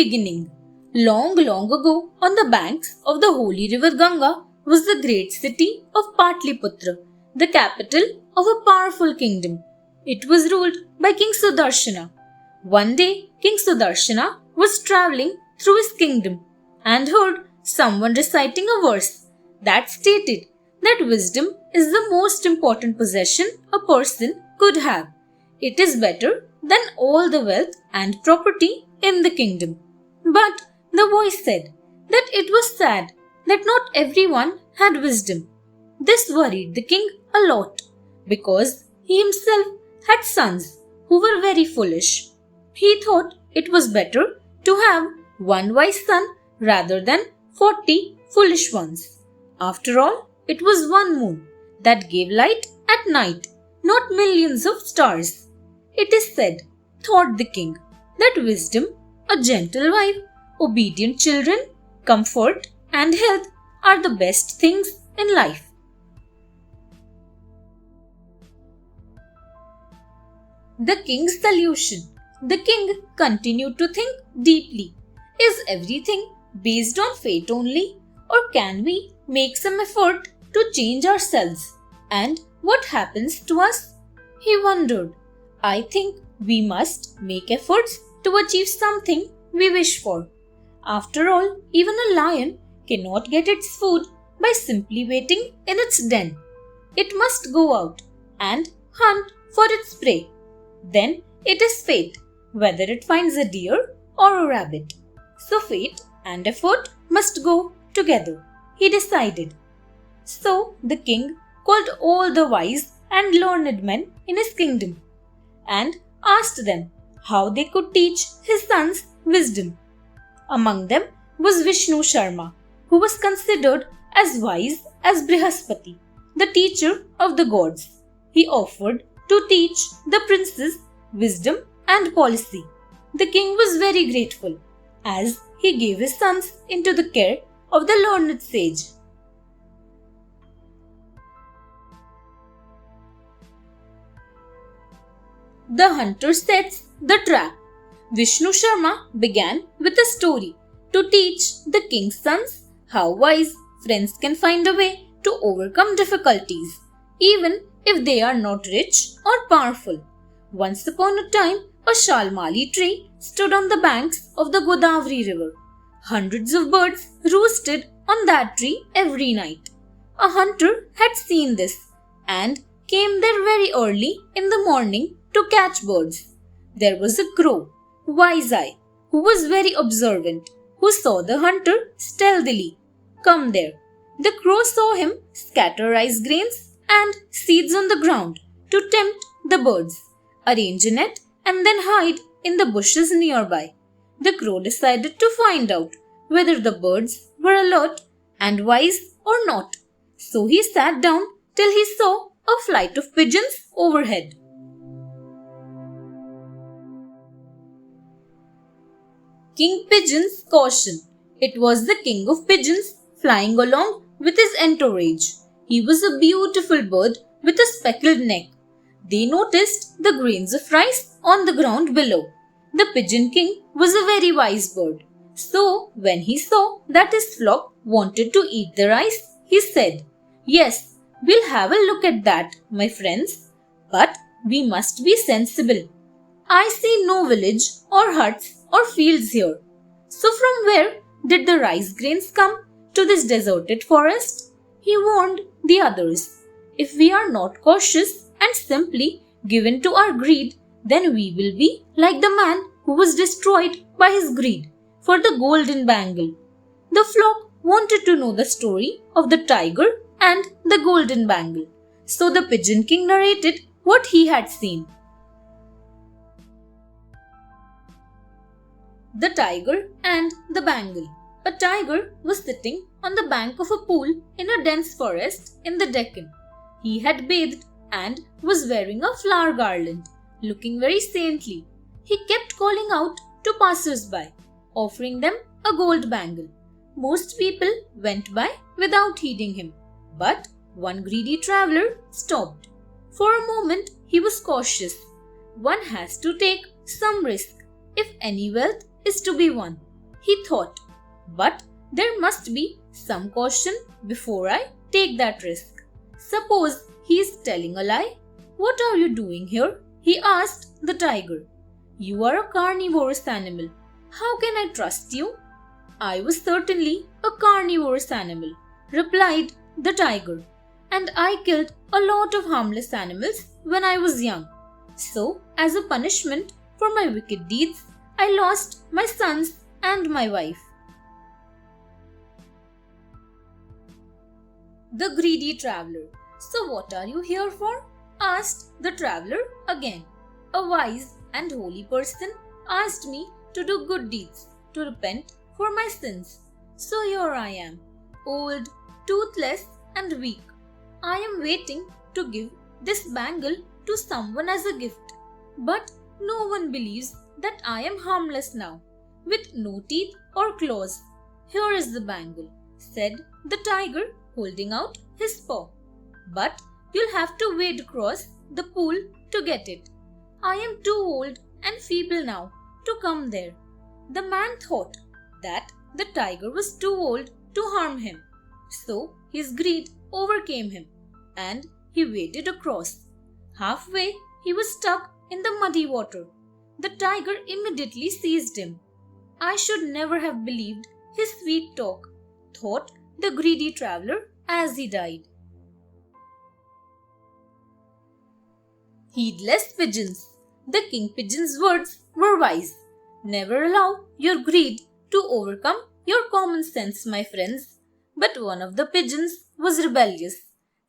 beginning. Long, long ago, on the banks of the holy river Ganga, was the great city of Patliputra, the capital of a powerful kingdom. It was ruled by King Sudarshana. One day, King Sudarshana was travelling through his kingdom and heard someone reciting a verse that stated that wisdom is the most important possession a person could have. It is better than all the wealth and property in the kingdom. But the voice said that it was sad that not everyone had wisdom. This worried the king a lot because he himself had sons who were very foolish. He thought it was better to have one wise son rather than 40 foolish ones. After all, it was one moon that gave light at night, not millions of stars. It is said, thought the king, that wisdom, a gentle wife, obedient children, comfort, and health are the best things in life. The king's solution. The king continued to think deeply. Is everything based on fate only, or can we make some effort to change ourselves? And what happens to us? He wondered. I think we must make efforts to achieve something we wish for. After all, even a lion cannot get its food by simply waiting in its den. It must go out and hunt for its prey. Then it is fate whether it finds a deer or a rabbit. So fate and effort must go together, he decided. So the king called all the wise and learned men in his kingdom and asked them how they could teach his sons wisdom. Among them was Vishnu Sharma, who was considered as wise as Brihaspati, the teacher of the gods. He offered to teach the princes wisdom and policy. The king was very grateful as he gave his sons into the care of the learned sage. The hunter sets the trap. Vishnu Sharma began with a story to teach the king's sons how wise friends can find a way to overcome difficulties, even if they are not rich or powerful. Once upon a time, a shalmali tree stood on the banks of the Godavari river. Hundreds of birds roosted on that tree every night. A hunter had seen this and came there very early in the morning to catch birds. There was a crow, Wise-Eye, who was very observant, who saw the hunter stealthily come there. The crow saw him scatter rice grains and seeds on the ground to tempt the birds, arrange a net, and then hide in the bushes nearby. The crow decided to find out whether the birds were alert and wise or not. So he sat down till he saw a flight of pigeons overhead. King Pigeon's caution. It was the king of pigeons flying along with his entourage. He was a beautiful bird with a speckled neck. They noticed the grains of rice on the ground below. The pigeon king was a very wise bird. So, when he saw that his flock wanted to eat the rice, he said, "Yes, we'll have a look at that, my friends. But we must be sensible. I see no village or huts or fields here. So from where did the rice grains come to this deserted forest?" He warned the others. If we are not cautious and simply given to our greed, then we will be like the man who was destroyed by his greed for the golden bangle. The flock wanted to know the story of the tiger and the golden bangle. So the pigeon king narrated what he had seen. The tiger and the bangle. A tiger was sitting on the bank of a pool in a dense forest in the Deccan. He had bathed and was wearing a flower garland, looking very saintly. He kept calling out to passers-by, offering them a gold bangle. Most people went by without heeding him, but one greedy traveler stopped. For a moment he was cautious. One has to take some risk if any wealth is to be won. he thought. But there must be some caution before I take that risk. Suppose he is telling a lie? What are you doing here? He asked the tiger. You are a carnivorous animal. How can I trust you? I was certainly a carnivorous animal, replied the tiger, and I killed a lot of harmless animals when I was young. So, as a punishment for my wicked deeds, I lost my sons and my wife. The greedy traveler. So what are you here for? Asked the traveler again. A wise and holy person asked me to do good deeds, to repent for my sins. So here I am, old, toothless and weak. I am waiting to give this bangle to someone as a gift. But no one believes that I am harmless now, with no teeth or claws. Here is the bangle, said the tiger, holding out his paw. But you'll have to wade across the pool to get it. I am too old and feeble now to come there. The man thought that the tiger was too old to harm him. So his greed overcame him and he waded across. Halfway, he was stuck in the muddy water. The tiger immediately seized him. I should never have believed his sweet talk, thought the greedy traveler as he died. Heedless pigeons. The king pigeon's words were wise. Never allow your greed to overcome your common sense, my friends. But one of the pigeons was rebellious.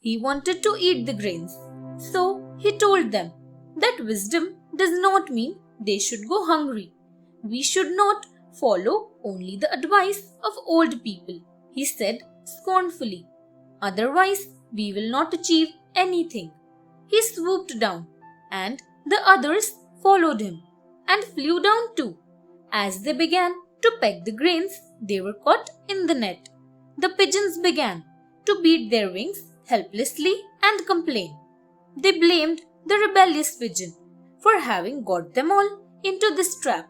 He wanted to eat the grains. So he told them that wisdom does not mean they should go hungry. We should not follow only the advice of old people, he said scornfully. Otherwise, we will not achieve anything. He swooped down, and the others followed him and flew down too. As they began to peck the grains, they were caught in the net. The pigeons began to beat their wings helplessly and complain. They blamed the rebellious pigeon for having got them all into this trap.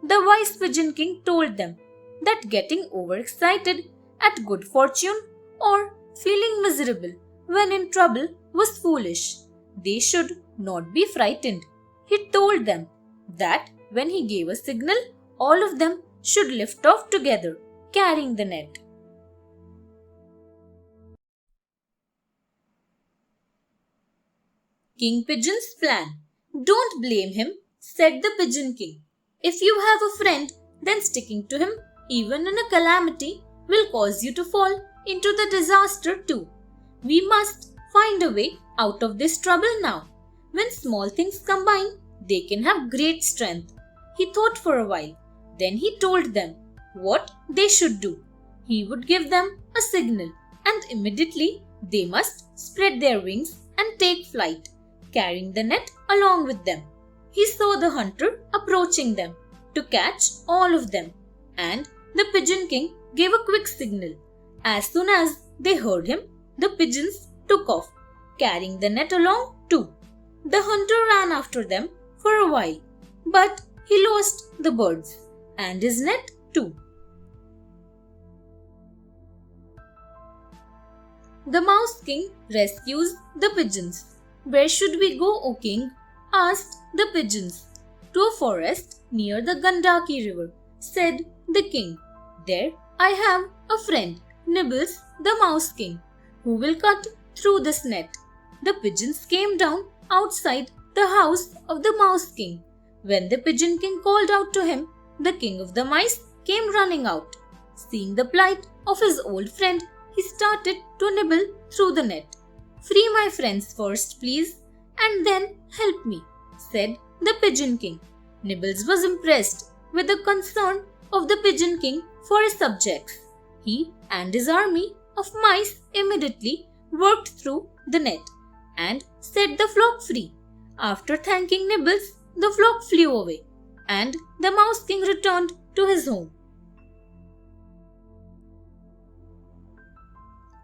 The wise pigeon king told them that getting overexcited at good fortune or feeling miserable when in trouble was foolish. They should not be frightened. He told them that when he gave a signal, all of them should lift off together, carrying the net. King Pigeon's plan. Don't blame him, said the Pigeon King. If you have a friend, then sticking to him, even in a calamity, will cause you to fall into the disaster too. We must find a way out of this trouble now. When small things combine, they can have great strength. He thought for a while. Then he told them what they should do. He would give them a signal, and immediately they must spread their wings and take flight, carrying the net along with them. He saw the hunter approaching them to catch all of them, and the Pigeon King gave a quick signal. As soon as they heard him, the pigeons took off, carrying the net along too. The hunter ran after them for a while, but he lost the birds and his net too. The Mouse King rescues the pigeons. Where should we go, O king? Asked the pigeons. To a forest near the Gandaki river, said the king. There I have a friend, Nibbles the Mouse King, who will cut through this net. The pigeons came down outside the house of the Mouse King. When the Pigeon King called out to him, the king of the mice came running out. Seeing the plight of his old friend, he started to nibble through the net. Free my friends first, please, and then help me, said the Pigeon King. Nibbles was impressed with the concern of the Pigeon King for his subjects. He and his army of mice immediately worked through the net and set the flock free. After thanking Nibbles, the flock flew away, and the Mouse King returned to his home.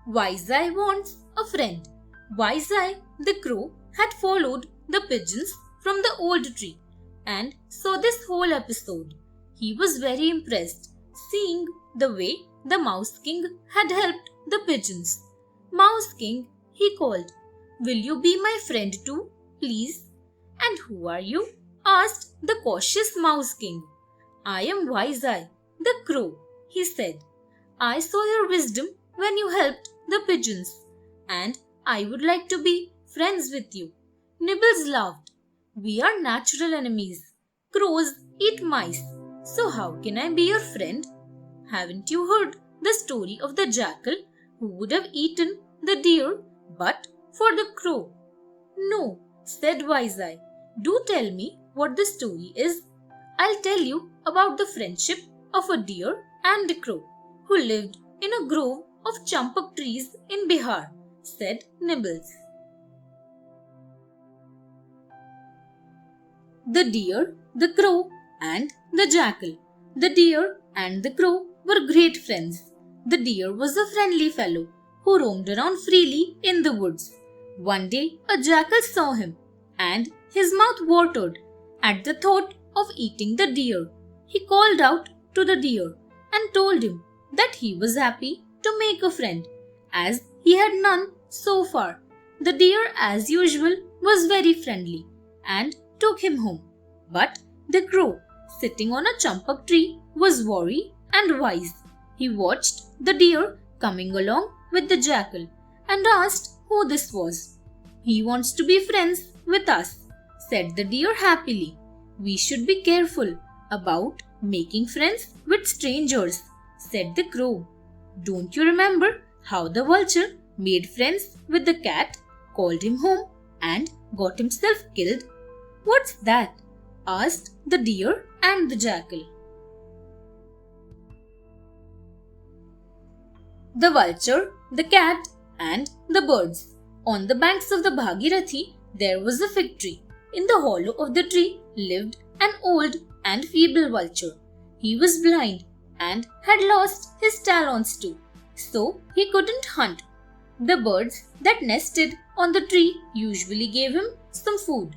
Wise Eye wants a friend. Wise Eye the crow had followed the pigeons from the old tree and saw this whole episode. He was very impressed, seeing the way the Mouse King had helped the pigeons. Mouse King, he called, "Will you be my friend too, please?" "And who are you?" asked the cautious Mouse King. "I am Wise Eye, the crow," he said. "I saw your wisdom when you helped the pigeons, and I would like to be friends with you." Nibbles laughed. "We are natural enemies. Crows eat mice, so how can I be your friend? Haven't you heard the story of the jackal who would have eaten the deer but for the crow?" "No," said Wise Eye. "Do tell me what the story is. I'll tell you about the friendship of a deer and a crow who lived in a grove of champak trees in Bihar," said Nibbles. The deer, the crow, and the jackal. The deer and the crow were great friends. The deer was a friendly fellow who roamed around freely in the woods. One day, a jackal saw him, and his mouth watered at the thought of eating the deer. He called out to the deer and told him that he was happy to make a friend, as he had none so far. The deer, as usual, was very friendly and took him home. But the crow, sitting on a champak tree, was wary and wise. He watched the deer coming along with the jackal and asked who this was. "He wants to be friends with us," said the deer happily. "We should be careful about making friends with strangers," said the crow. "Don't you remember how the vulture made friends with the cat, called him home, and got himself killed?" "What's that?" asked the deer and the jackal. The vulture, the cat, and the birds. On the banks of the Bhagirathi, there was a fig tree. In the hollow of the tree lived an old and feeble vulture. He was blind and had lost his talons too, so he couldn't hunt. The birds that nested on the tree usually gave him some food.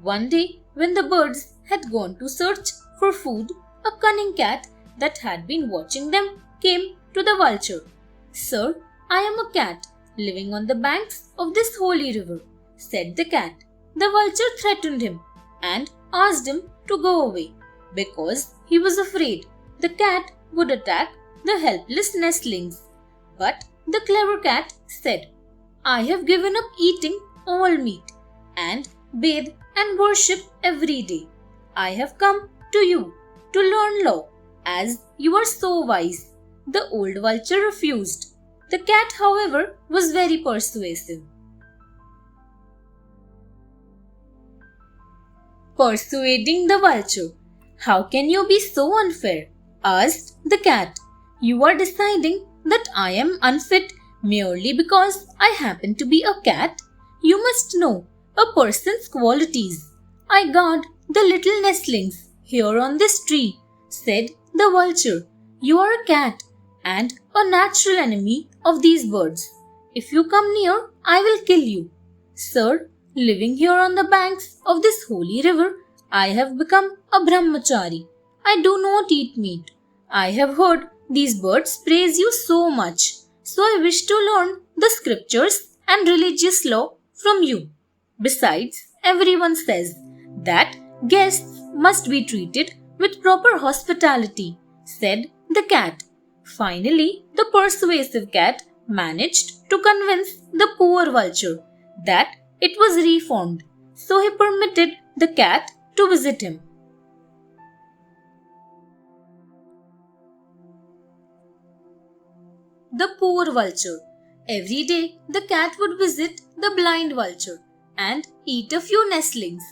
One day, when the birds had gone to search for food, a cunning cat that had been watching them came to the vulture. "Sir, I am a cat living on the banks of this holy river," said the cat. The vulture threatened him and asked him to go away because he was afraid the cat would attack the helpless nestlings. But the clever cat said, "I have given up eating all meat and bathe and worship every day. I have come to you to learn law, as you are so wise." The old vulture refused. The cat, however, was very persuasive. Persuading the vulture. "How can you be so unfair?" asked the cat. "You are deciding that I am unfit merely because I happen to be a cat? You must know a person's qualities. I guard the little nestlings here on this tree," said the vulture. "You are a cat and a natural enemy of these birds. If you come near, I will kill you. Sir, living here on the banks of this holy river, I have become a brahmachari. I do not eat meat. I have heard these birds praise you so much, so I wish to learn the scriptures and religious law from you. Besides, everyone says that guests must be treated with proper hospitality," said the cat. Finally, the persuasive cat managed to convince the poor vulture that it was reformed, so he permitted the cat to visit him. The poor vulture. Every day, the cat would visit the blind vulture and eat a few nestlings.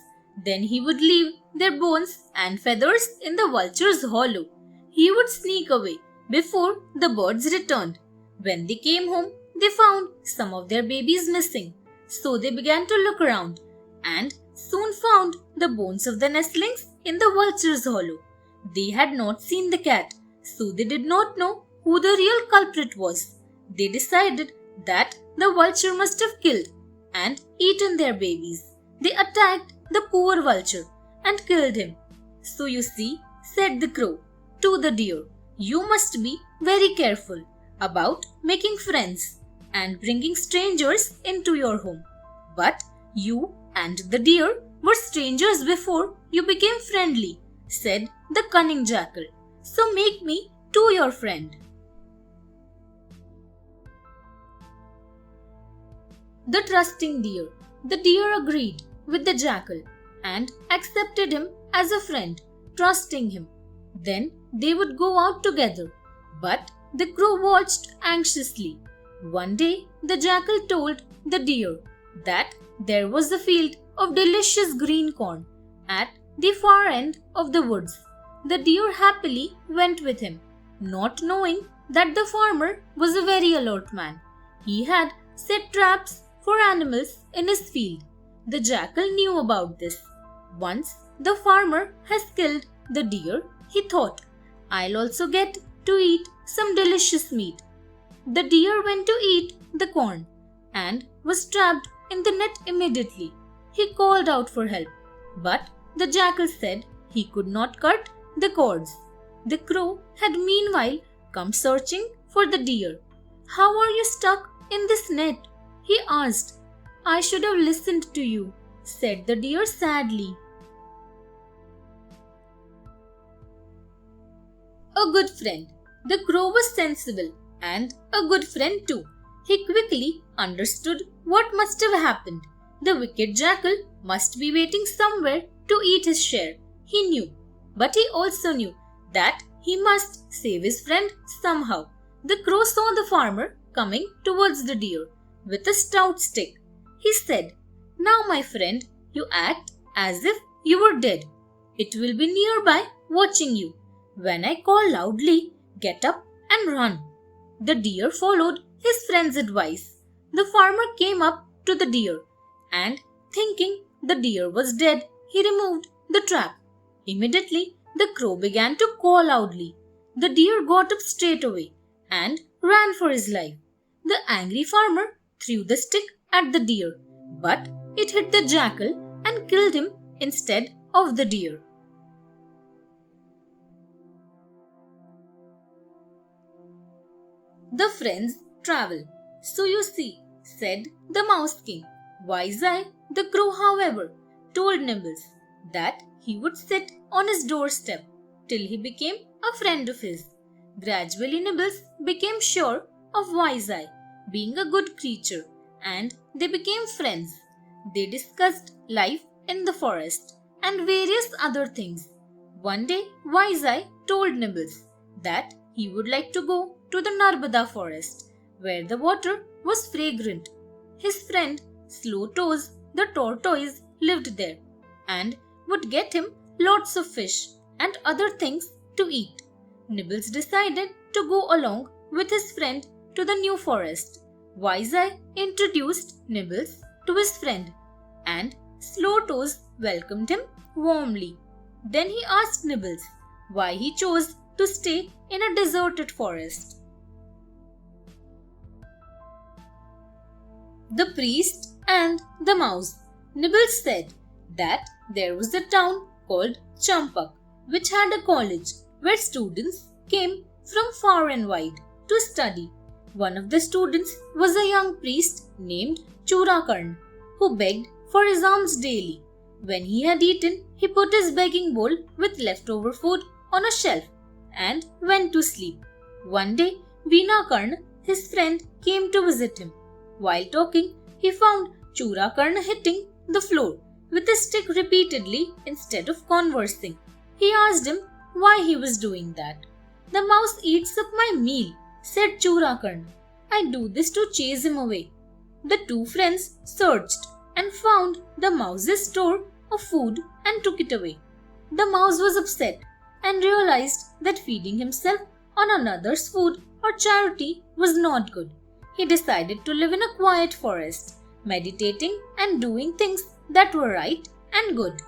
Then he would leave their bones and feathers in the vulture's hollow. He would sneak away before the birds returned. When they came home, they found some of their babies missing. So they began to look around and soon found the bones of the nestlings in the vulture's hollow. They had not seen the cat, so they did not know who the real culprit was. They decided that the vulture must have killed and eaten their babies. They attacked the poor vulture and killed him. "So you see," said the crow to the deer, You must be very careful about making friends and bringing strangers into your home. But you and the deer were strangers before you became friendly, said the cunning jackal. So make me too your friend. The trusting deer. The deer agreed with the jackal and accepted him as a friend, trusting him. Then they would go out together. But the crow watched anxiously. One day, the jackal told the deer that there was a field of delicious green corn at the far end of the woods. The deer happily went with him, not knowing that the farmer was a very alert man. He had set traps for animals in his field. The jackal knew about this. Once the farmer has killed the deer, he thought, I'll also get to eat some delicious meat. The deer went to eat the corn and was trapped in the net immediately. He called out for help, but the jackal said he could not cut the cords. The crow had meanwhile come searching for the deer. How are you stuck in this net? He asked. I should have listened to you, said the deer sadly. A good friend. The crow was sensible and a good friend too. He quickly understood what must have happened. The wicked jackal must be waiting somewhere to eat his share. He knew, but he also knew that he must save his friend somehow. The crow saw the farmer coming towards the deer with a stout stick. He said, Now, my friend, you act as if you were dead. It will be nearby watching you. When I call loudly, get up and run. The deer followed his friend's advice. The farmer came up to the deer and, thinking the deer was dead, he removed the trap. Immediately, the crow began to call loudly. The deer got up straight away and ran for his life. The angry farmer threw the stick at the deer, but it hit the jackal and killed him instead of the deer. The friends travel. So you see, said the Mouse King. Wise Eye, the crow, however, told Nibbles that he would sit on his doorstep till he became a friend of his. Gradually, Nibbles became sure of Wise Eye being a good creature, and they became friends. They discussed life in the forest and various other things. One day, Wise Eye told Nibbles that he would like to go to the Narbada forest, where the water was fragrant. His friend, Slow Toes, the tortoise, lived there and would get him lots of fish and other things to eat. Nibbles decided to go along with his friend to the new forest. Wise Eye introduced Nibbles to his friend, and Slow Toes welcomed him warmly. Then he asked Nibbles why he chose to stay in a deserted forest. The priest and the mouse. Nibbles said that there was a town called Champak, which had a college where students came from far and wide to study. One of the students was a young priest named Churakarn, who begged for his alms daily. When he had eaten, he put his begging bowl with leftover food on a shelf and went to sleep. One day, Veena, his friend, came to visit him. While talking, he found Churakarn hitting the floor with a stick repeatedly instead of conversing. He asked him why he was doing that. The mouse eats up my meal, said Churakarn. I do this to chase him away. The two friends searched and found the mouse's store of food and took it away. The mouse was upset and realized that feeding himself on another's food or charity was not good. He decided to live in a quiet forest, meditating and doing things that were right and good.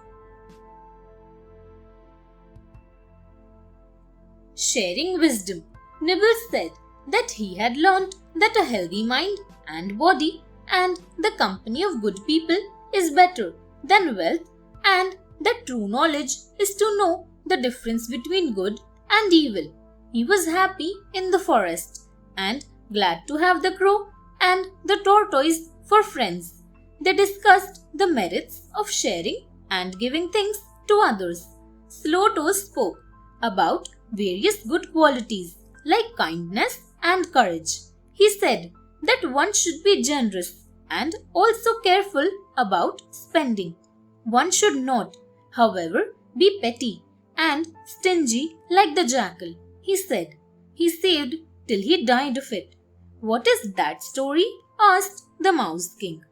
Sharing wisdom. Nibbles said that he had learnt that a healthy mind and body and the company of good people is better than wealth, and that true knowledge is to know the difference between good and evil. He was happy in the forest and glad to have the crow and the tortoise for friends. They discussed the merits of sharing and giving things to others. Slow Toes spoke about various good qualities like kindness and courage. He said that one should be generous and also careful about spending. One should not, however, be petty and stingy like the jackal. He said he saved till he died of it. What is that story? Asked the Mouse King.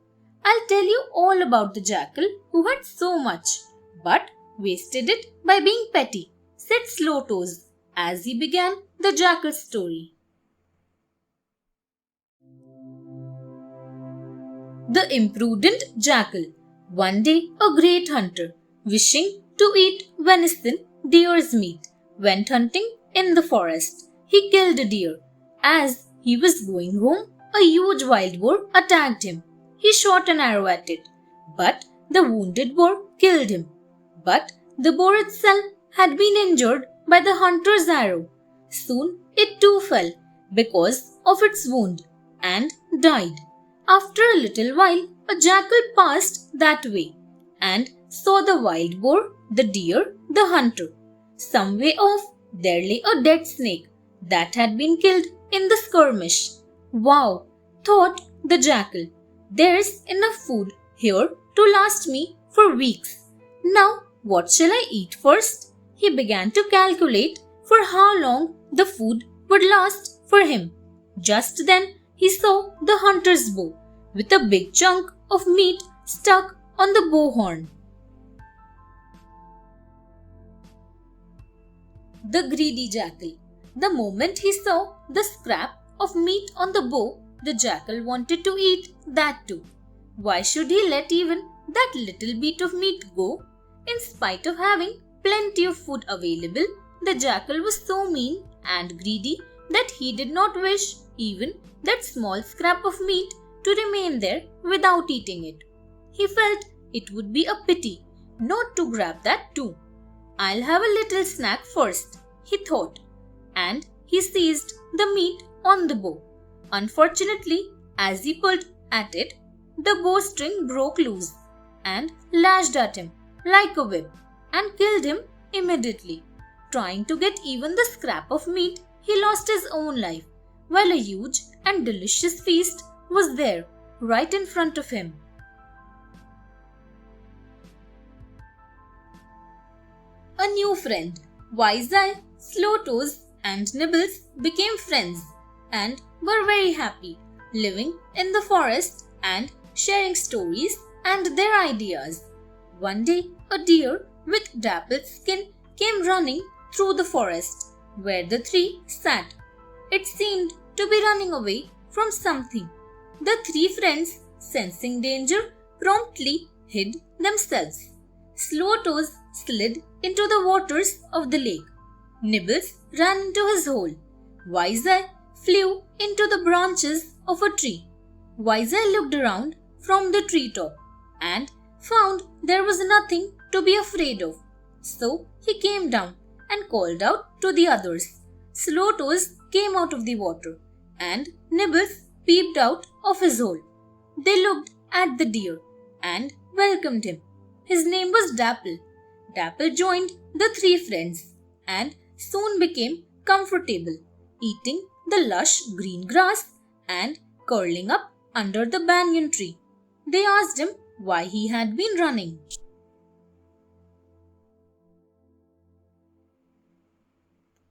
I'll tell you all about the jackal who had so much, but wasted it by being petty, said Slow Toes as he began the jackal's story. The Imprudent Jackal. One day a great hunter, wishing to eat venison, deer's meat, went hunting in the forest. He killed a deer. As he was going home, a huge wild boar attacked him. He shot an arrow at it, but the wounded boar killed him. But the boar itself had been injured by the hunter's arrow. Soon it too fell because of its wound and died. After a little while, a jackal passed that way and saw the wild boar, the deer, the hunter. Some way off, there lay a dead snake that had been killed in the skirmish. Wow, thought the jackal. There's enough food here to last me for weeks. Now, what shall I eat first? He began to calculate for how long the food would last for him. Just then, he saw the hunter's bow with a big chunk of meat stuck on the bow horn. The Greedy Jackal. The moment he saw the scrap of meat on the bow, the jackal wanted to eat that too. Why should he let even that little bit of meat go? In spite of having plenty of food available, the jackal was so mean and greedy that he did not wish even that small scrap of meat to remain there without eating it. He felt it would be a pity not to grab that too. I'll have a little snack first, he thought, and he seized the meat on the bow. Unfortunately, as he pulled at it, the bowstring broke loose and lashed at him like a whip and killed him immediately. Trying to get even the scrap of meat, he lost his own life, while a huge and delicious feast was there, right in front of him. A new friend. Wise Eye, Slow Toes, and Nibbles became friends and were very happy, living in the forest and sharing stories and their ideas. One day, a deer with dappled skin came running through the forest where the three sat. It seemed to be running away from something. The three friends, sensing danger, promptly hid themselves. Slow Toes slid into the waters of the lake. Nibbles ran into his hole. Wise Eye flew into the branches of a tree. Wise Eye looked around from the treetop and found there was nothing to be afraid of. So he came down and called out to the others. Slow Toes came out of the water and Nibbles peeped out of his hole. They looked at the deer and welcomed him. His name was Dapple. Dapple joined the three friends and soon became comfortable, eating the lush green grass and curling up under the banyan tree. They asked him why he had been running.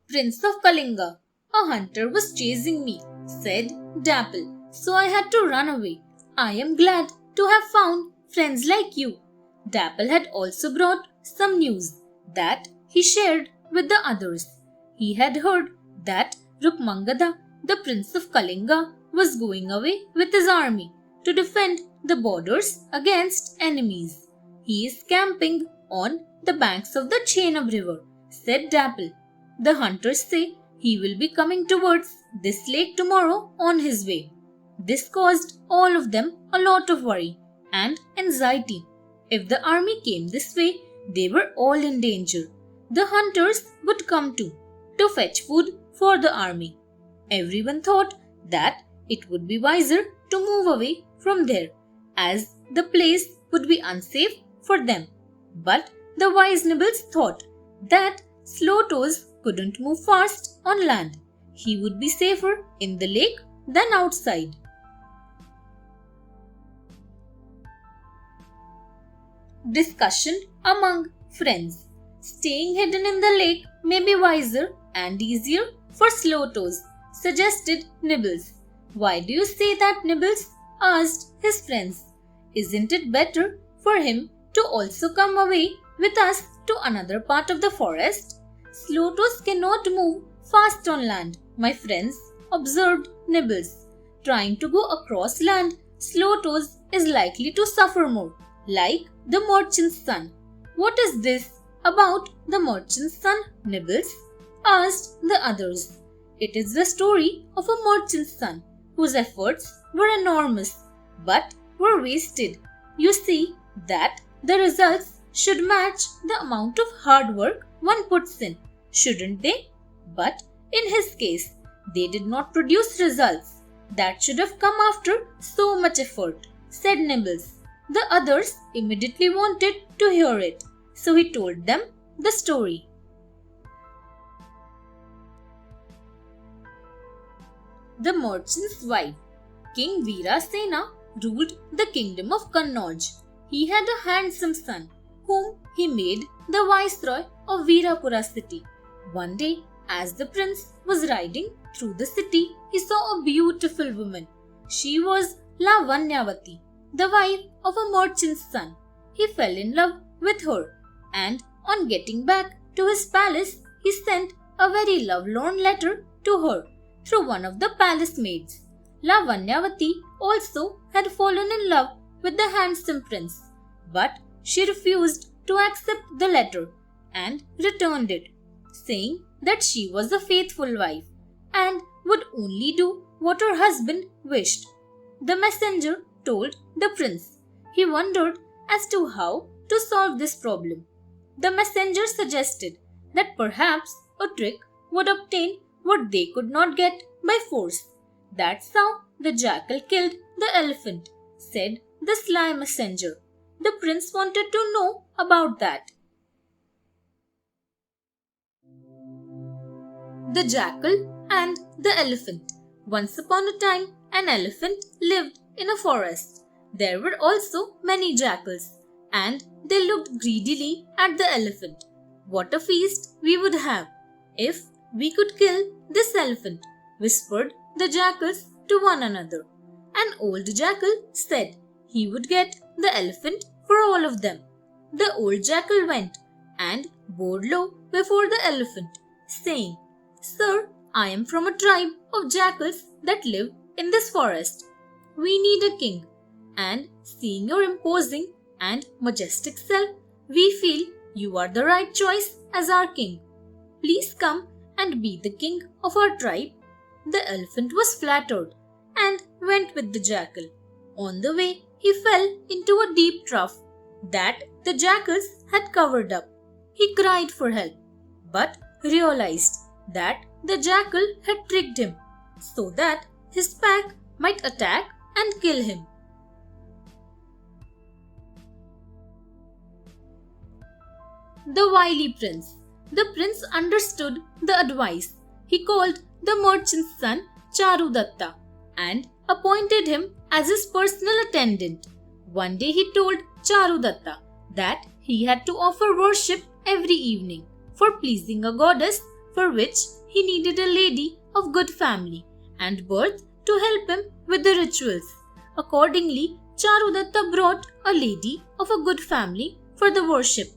Prince of Kalinga. A hunter was chasing me, said Dapple, so I had to run away. I am glad to have found friends like you. Dapple had also brought some news that he shared with the others. He had heard that Rukmangada, the Prince of Kalinga, was going away with his army to defend the borders against enemies. He is camping on the banks of the Chenab river, said Dapple. The hunters say he will be coming towards this lake tomorrow on his way. This caused all of them a lot of worry and anxiety. If the army came this way, they were all in danger. The hunters would come too, to fetch food for the army. Everyone thought that it would be wiser to move away from there, as the place would be unsafe for them. But the wise Nibbles thought that Slow Toes couldn't move fast on land. He would be safer in the lake than outside. Discussion among friends. Staying hidden in the lake may be wiser and easier for Slow Toes, suggested Nibbles. Why do you say that, Nibbles? Asked his friends. Isn't it better for him to also come away with us to another part of the forest? Slow Toes cannot move fast on land, my friends, observed Nibbles. Trying to go across land, Slow Toes is likely to suffer more, like the merchant's son. What is this about the merchant's son, Nibbles? Asked the others. It is the story of a merchant's son whose efforts were enormous but were wasted. You see that the results should match the amount of hard work one puts in, shouldn't they? But in his case, they did not produce results that should have come after so much effort, said Nibbles. The others immediately wanted to hear it, so he told them the story. The Merchant's Wife. King Veerasena ruled the kingdom of Kannauj. He had a handsome son, whom he made the viceroy of Veerapura city. One day, as the prince was riding through the city, he saw a beautiful woman. She was Lavanyavati, the wife of a merchant's son. He fell in love with her, and on getting back to his palace, he sent a very lovelorn letter to her through one of the palace maids. Lavanyavati also had fallen in love with the handsome prince, but she refused to accept the letter and returned it, saying that she was a faithful wife and would only do what her husband wished. The messenger told the prince. He wondered as to how to solve this problem. The messenger suggested that perhaps a trick would obtain what they could not get by force. That's how the jackal killed the elephant, said the sly messenger. The prince wanted to know about that. The Jackal and the Elephant. Once upon a time, an elephant lived in a forest. There were also many jackals, and they looked greedily at the elephant. What a feast we would have if we could kill this elephant, whispered the jackals to one another. An old jackal said he would get the elephant for all of them. The old jackal went and bowed low before the elephant, saying, "Sir, I am from a tribe of jackals that live in this forest. We need a king, and seeing your imposing and majestic self, we feel you are the right choice as our king. Please come and be the king of our tribe." The elephant was flattered and went with the jackal. On the way, he fell into a deep trough that the jackals had covered up. He cried for help, but realized that the jackal had tricked him so that his pack might attack and kill him. The wily prince. The prince understood the advice. He called the merchant's son Charudatta and appointed him as his personal attendant. One day he told Charudatta that he had to offer worship every evening for pleasing a goddess, for which he needed a lady of good family and birth to help him with the rituals. Accordingly, Charudatta brought a lady of a good family for the worship.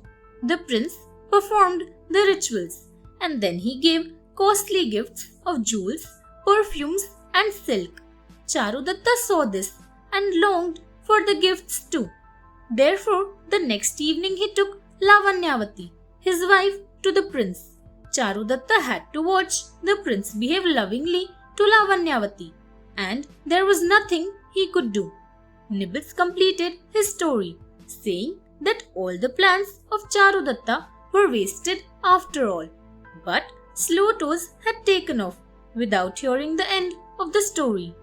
The prince performed the rituals, and then he gave costly gifts of jewels, perfumes, and silk. Charudatta saw this and longed for the gifts too. Therefore, the next evening he took Lavanyavati, his wife, to the prince. Charudatta had to watch the prince behave lovingly to Lavanyavati, and there was nothing he could do. Nibbles completed his story, saying that all the plans of Charudatta were wasted after all. But Slow Toes had taken off without hearing the end of the story.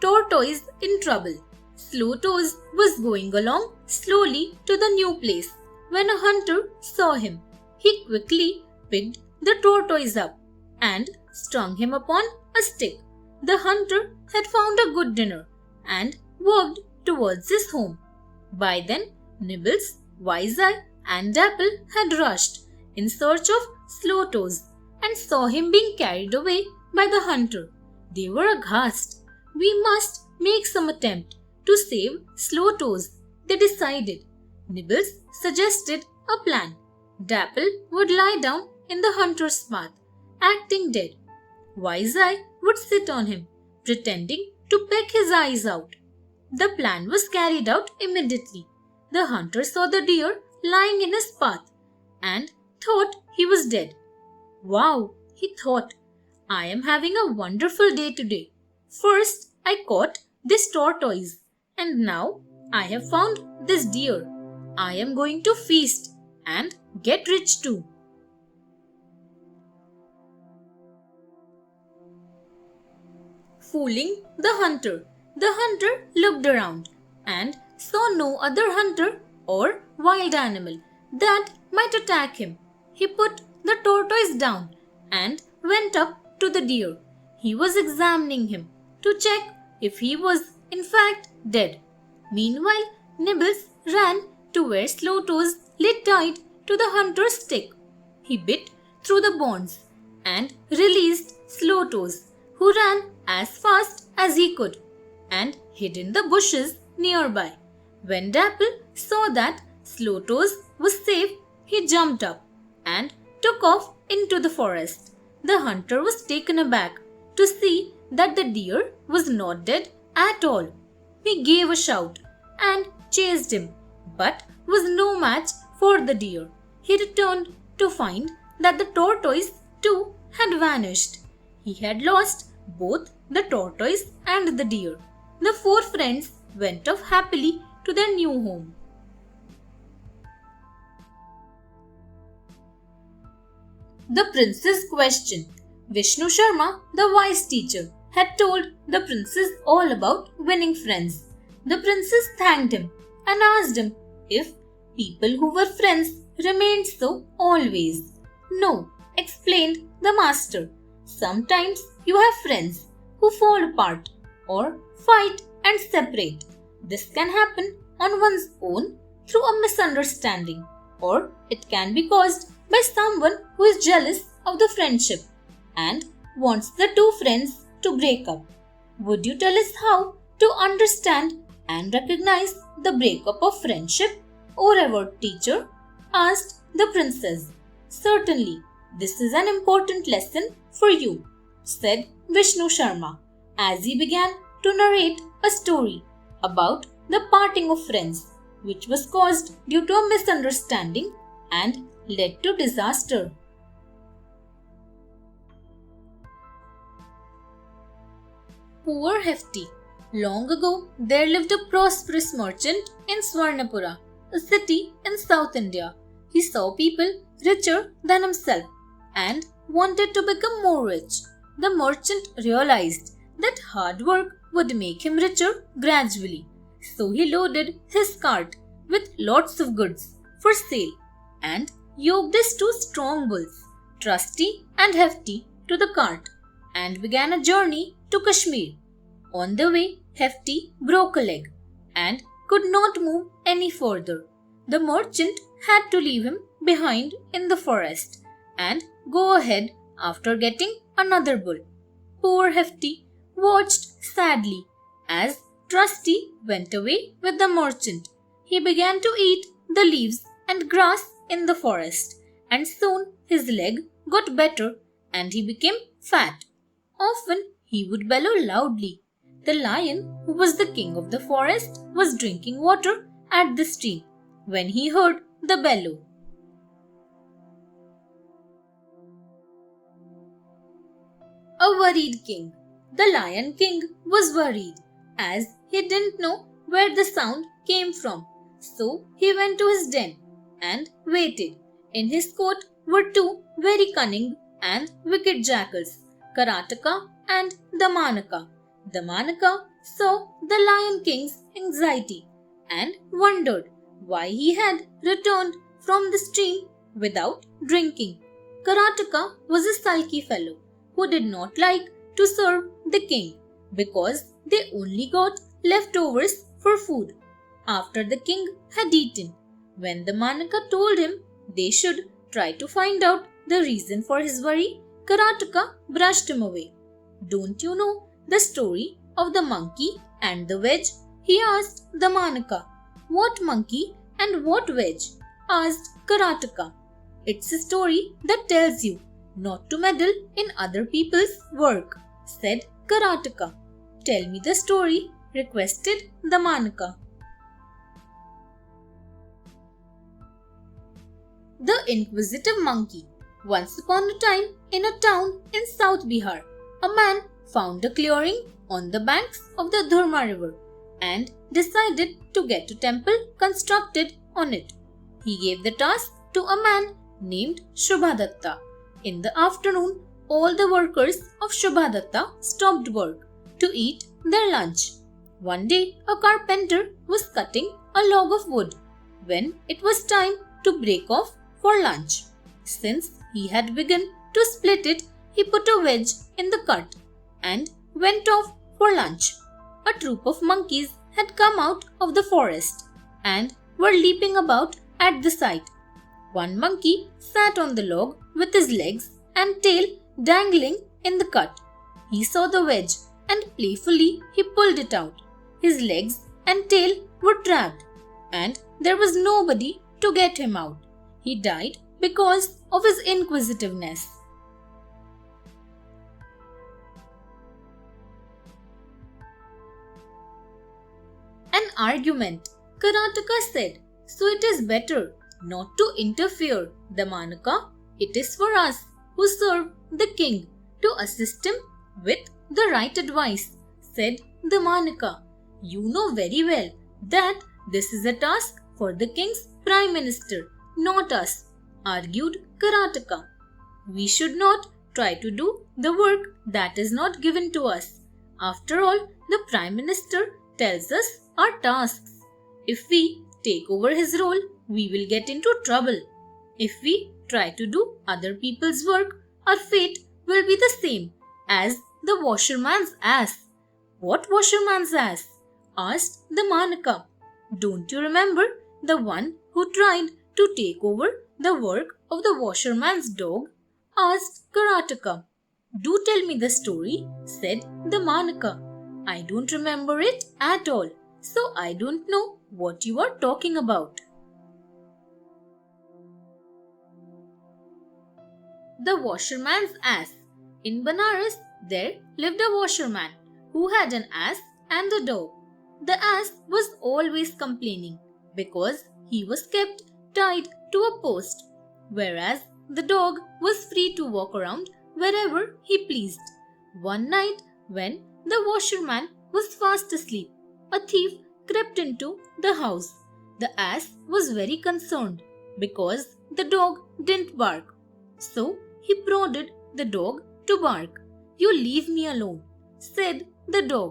Tortoise in trouble. Slow Toes was going along slowly to the new place when a hunter saw him. He quickly picked the tortoise up and strung him upon a stick. The hunter had found a good dinner and walked towards his home. By then, Nibbles, Wise-Eye and Dapple had rushed in search of Slow Toes and saw him being carried away by the hunter. They were aghast. "We must make some attempt to save Slow Toes," they decided. Nibbles suggested a plan. Dapple would lie down in the hunter's path, acting dead. Wise-Eye would sit on him, pretending to peck his eyes out. The plan was carried out immediately. The hunter saw the deer lying in his path and thought he was dead. "Wow," he thought, "I am having a wonderful day today. First, I caught this tortoise, and now I have found this deer. I am going to feast and get rich too." Fooling the hunter. The hunter looked around and saw no other hunter or wild animal that might attack him. He put the tortoise down and went up to the deer. He was examining him to check if he was in fact dead. Meanwhile, Nibbles ran to where Slow Toes lay tied to the hunter's stick. He bit through the bonds and released Slow Toes, who ran as fast as he could and hid in the bushes nearby. When Dapple saw that Slow Toes was safe, he jumped up and took off into the forest. The hunter was taken aback to see that the deer was not dead at all. He gave a shout and chased him, but was no match for the deer. He returned to find that the tortoise too had vanished. He had lost both the tortoise and the deer. The four friends went off happily to their new home. The Prince's Question. Vishnu Sharma, the wise teacher, had told the princess all about winning friends. The princess thanked him and asked him if people who were friends remained so always. "No," explained the master. "Sometimes you have friends who fall apart or fight and separate. This can happen on one's own through a misunderstanding, or it can be caused by someone who is jealous of the friendship and wants the two friends to break up. Would you tell us how to understand and recognize the breakup of friendship, O revered teacher?" asked the princess. "Certainly, this is an important lesson for you," said Vishnu Sharma, as he began to narrate a story about the parting of friends, which was caused due to a misunderstanding and led to disaster. Poor Hefty. Long ago, there lived a prosperous merchant in Swarnapura, a city in South India. He saw people richer than himself and wanted to become more rich. The merchant realized that hard work would make him richer gradually. So he loaded his cart with lots of goods for sale and yoked his two strong bulls, Trusty and Hefty, to the cart and began a journey to Kashmir. On the way, Hefty broke a leg and could not move any further. The merchant had to leave him behind in the forest and go ahead after getting another bull. Poor Hefty watched sadly as Trusty went away with the merchant. He began to eat the leaves and grass in the forest, and soon his leg got better and he became fat. Often he would bellow loudly. The lion, who was the king of the forest, was drinking water at the stream when he heard the bellow. A worried king. The Lion King was worried as he didn't know where the sound came from. So he went to his den and waited. In his court were two very cunning and wicked jackals, Karataka and Damanaka. Damanaka saw the Lion King's anxiety and wondered why he had returned from the stream without drinking. Karataka was a sulky fellow who did not like to serve the king because they only got leftovers for food after the king had eaten. When the Manaka told him they should try to find out the reason for his worry, Karataka brushed him away. "Don't you know the story of the monkey and the wedge?" he asked the Manaka. "What monkey and what wedge?" asked Karataka. "It's a story that tells you not to meddle in other people's work," said Karataka. "Tell me the story," requested the Manaka. The Inquisitive Monkey. Once upon a time, in a town in South Bihar, a man found a clearing on the banks of the Dharma river and decided to get a temple constructed on it. He gave the task to a man named Shubhadatta. In the afternoon, all the workers of Shubhadatta stopped work to eat their lunch. One day, a carpenter was cutting a log of wood when it was time to break off for lunch. Since he had begun to split it, he put a wedge in the cut and went off for lunch. A troop of monkeys had come out of the forest and were leaping about at the sight. One monkey sat on the log with his legs and tail dangling in the cut. He saw the wedge and playfully he pulled it out. His legs and tail were trapped and there was nobody to get him out. He died because of his inquisitiveness. An argument. Karataka said, "So it is better not to interfere, Damanaka. It is for us who serve the king to assist him with the right advice," said Damanaka. "You know very well that this is a task for the king's prime minister, not us," argued Karataka. "We should not try to do the work that is not given to us. After all, the prime minister tells us our tasks. If we take over his role, we will get into trouble. If we try to do other people's work, our fate will be the same as the washerman's ass." "What washerman's ass?" asked the Manaka. "Don't you remember the one who tried to take over the work of the washerman's dog?" asked Karataka. "Do tell me the story," said the Manaka. "I don't remember it at all, so I don't know what you are talking about." The washerman's ass. In Banaras, there lived a washerman who had an ass and a dog. The ass was always complaining because he was kept tied to a post, whereas the dog was free to walk around wherever he pleased. One night, when the washerman was fast asleep, a thief crept into the house. The ass was very concerned because the dog didn't bark. So he prodded the dog to bark. "You leave me alone," said the dog.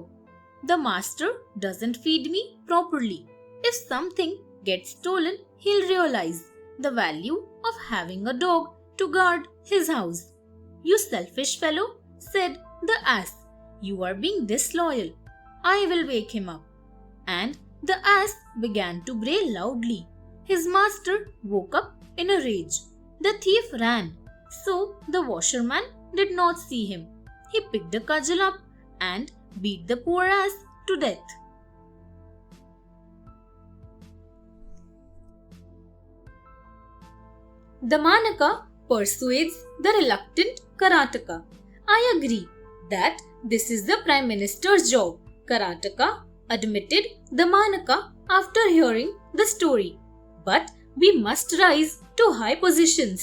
"The master doesn't feed me properly. If something gets stolen, he'll realize the value of having a dog to guard his house." "You selfish fellow," said the ass. "You are being disloyal. I will wake him up." And the ass began to bray loudly. His master woke up in a rage. The thief ran, so the washerman did not see him. He picked a cudgel up and beat the poor ass to death. The Manaka persuades the reluctant Karataka. "I agree that this is the Prime Minister's job," Karataka admitted the Manaka after hearing the story. "But we must rise to high positions.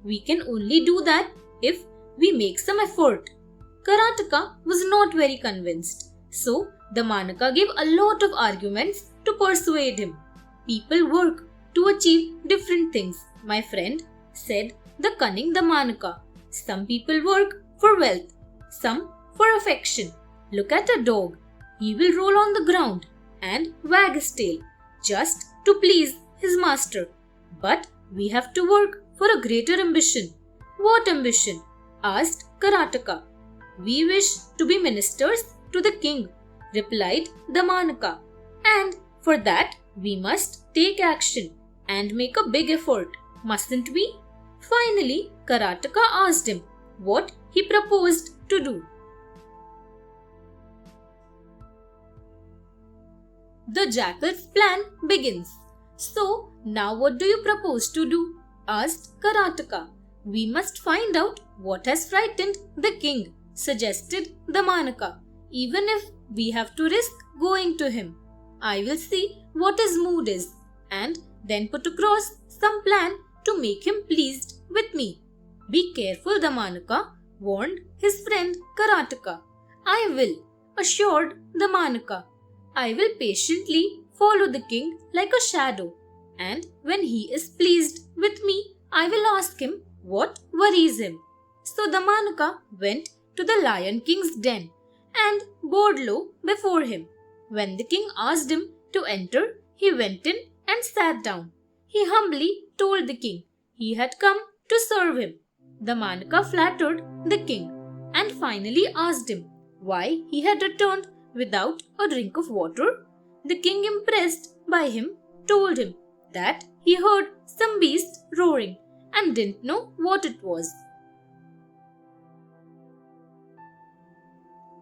We can only do that if we make some effort." Karataka was not very convinced, so the Manaka gave a lot of arguments to persuade him. "People work to achieve different things, my friend, said the cunning Damanaka. Some people work for wealth, some for affection. Look at a dog. He will roll on the ground and wag his tail just to please his master. But we have to work for a greater ambition. What ambition? Asked Karataka. We wish to be ministers to the king, replied Damanaka. And for that we must take action and make a big effort, mustn't we? Finally, Karataka asked him what he proposed to do. The jackal's plan begins. So, now what do you propose to do? Asked Karataka. We must find out what has frightened the king, suggested Damanaka. Even if we have to risk going to him, I will see what his mood is and then put across some plan to make him pleased with me. Be careful, Damanaka, warned his friend Karataka. I will, assured Damanaka. I will patiently follow the king like a shadow, and when he is pleased with me, I will ask him what worries him. So Damanaka went to the Lion King's den and bowed low before him. When the king asked him to enter, he went in and sat down. He humbly told the king he had come to serve him. Damanaka flattered the king and finally asked him why he had returned without a drink of water. The king, impressed by him, told him that he heard some beast roaring and didn't know what it was.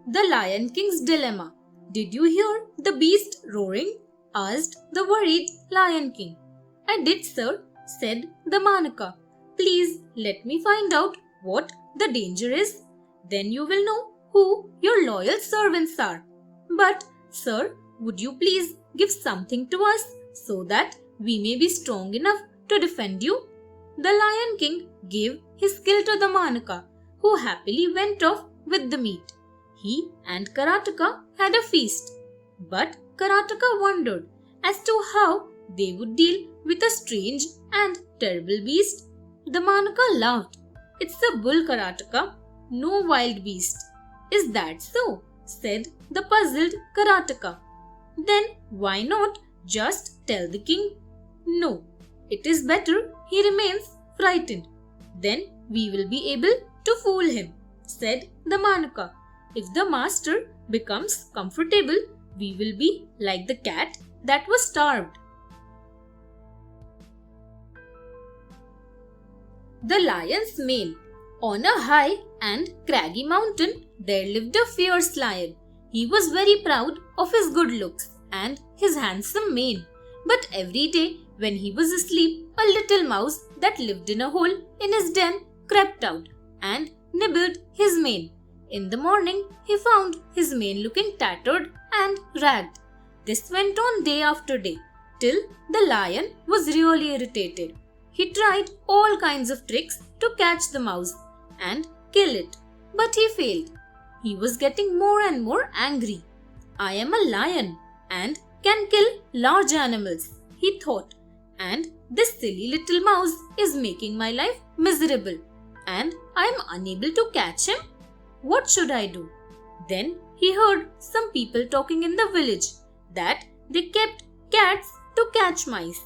The Lion King's dilemma. Did you hear the beast roaring? Asked the worried Lion King. I did, sir, said Damanaka. Please let me find out what the danger is. Then you will know who your loyal servants are. But, sir, would you please give something to us so that we may be strong enough to defend you? The Lion King gave his skill to Damanaka, who happily went off with the meat. He and Karataka had a feast. But Karataka wondered as to how they would deal with a strange and terrible beast. Damanaka laughed. It's a bull, Karataka, no wild beast. Is that so? Said the puzzled Karataka. Then why not just tell the king? No, it is better he remains frightened. Then we will be able to fool him, said Damanaka. If the master becomes comfortable, we will be like the cat that was starved. The lion's mane. On a high and craggy mountain, there lived a fierce lion. He was very proud of his good looks and his handsome mane. But every day, when he was asleep, a little mouse that lived in a hole in his den crept out and nibbled his mane. In the morning, he found his mane looking tattered and ragged. This went on day after day, till the lion was really irritated. He tried all kinds of tricks to catch the mouse and kill it, but he failed. He was getting more and more angry. I am a lion and can kill large animals, he thought, and this silly little mouse is making my life miserable, and I am unable to catch him. What should I do? Then he heard some people talking in the village that they kept cats to catch mice.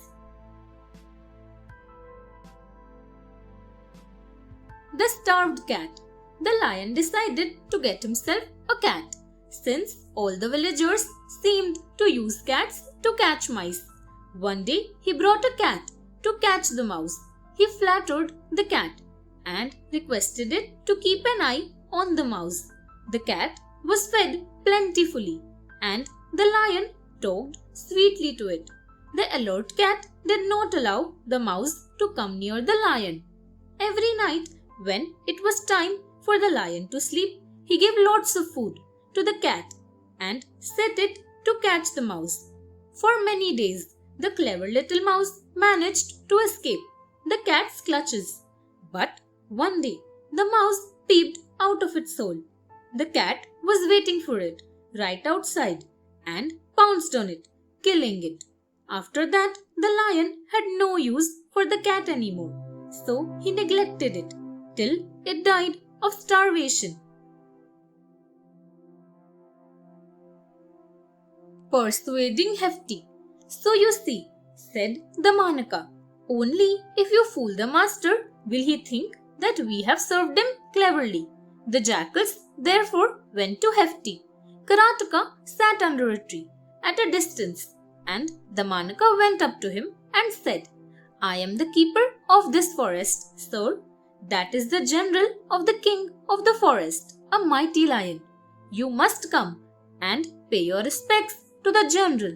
The starved cat. The lion decided to get himself a cat, since all the villagers seemed to use cats to catch mice. One day he brought a cat to catch the mouse. He flattered the cat and requested it to keep an eye on the mouse. The cat was fed plentifully and the lion talked sweetly to it. The alert cat did not allow the mouse to come near the lion. Every night, when it was time for the lion to sleep, he gave lots of food to the cat and set it to catch the mouse. For many days, the clever little mouse managed to escape the cat's clutches. But one day, the mouse peeped out of its hole. The cat was waiting for it right outside and pounced on it, killing it. After that, the lion had no use for the cat anymore, so he neglected it till it died of starvation. Persuading Hefty. So you see, said the Manaka, only if you fool the master will he think that we have served him cleverly. The jackals therefore went to Hefty. Karataka sat under a tree at a distance, and the Manaka went up to him and said, I am the keeper of this forest, sir. That is the general of the king of the forest, a mighty lion. You must come and pay your respects to the general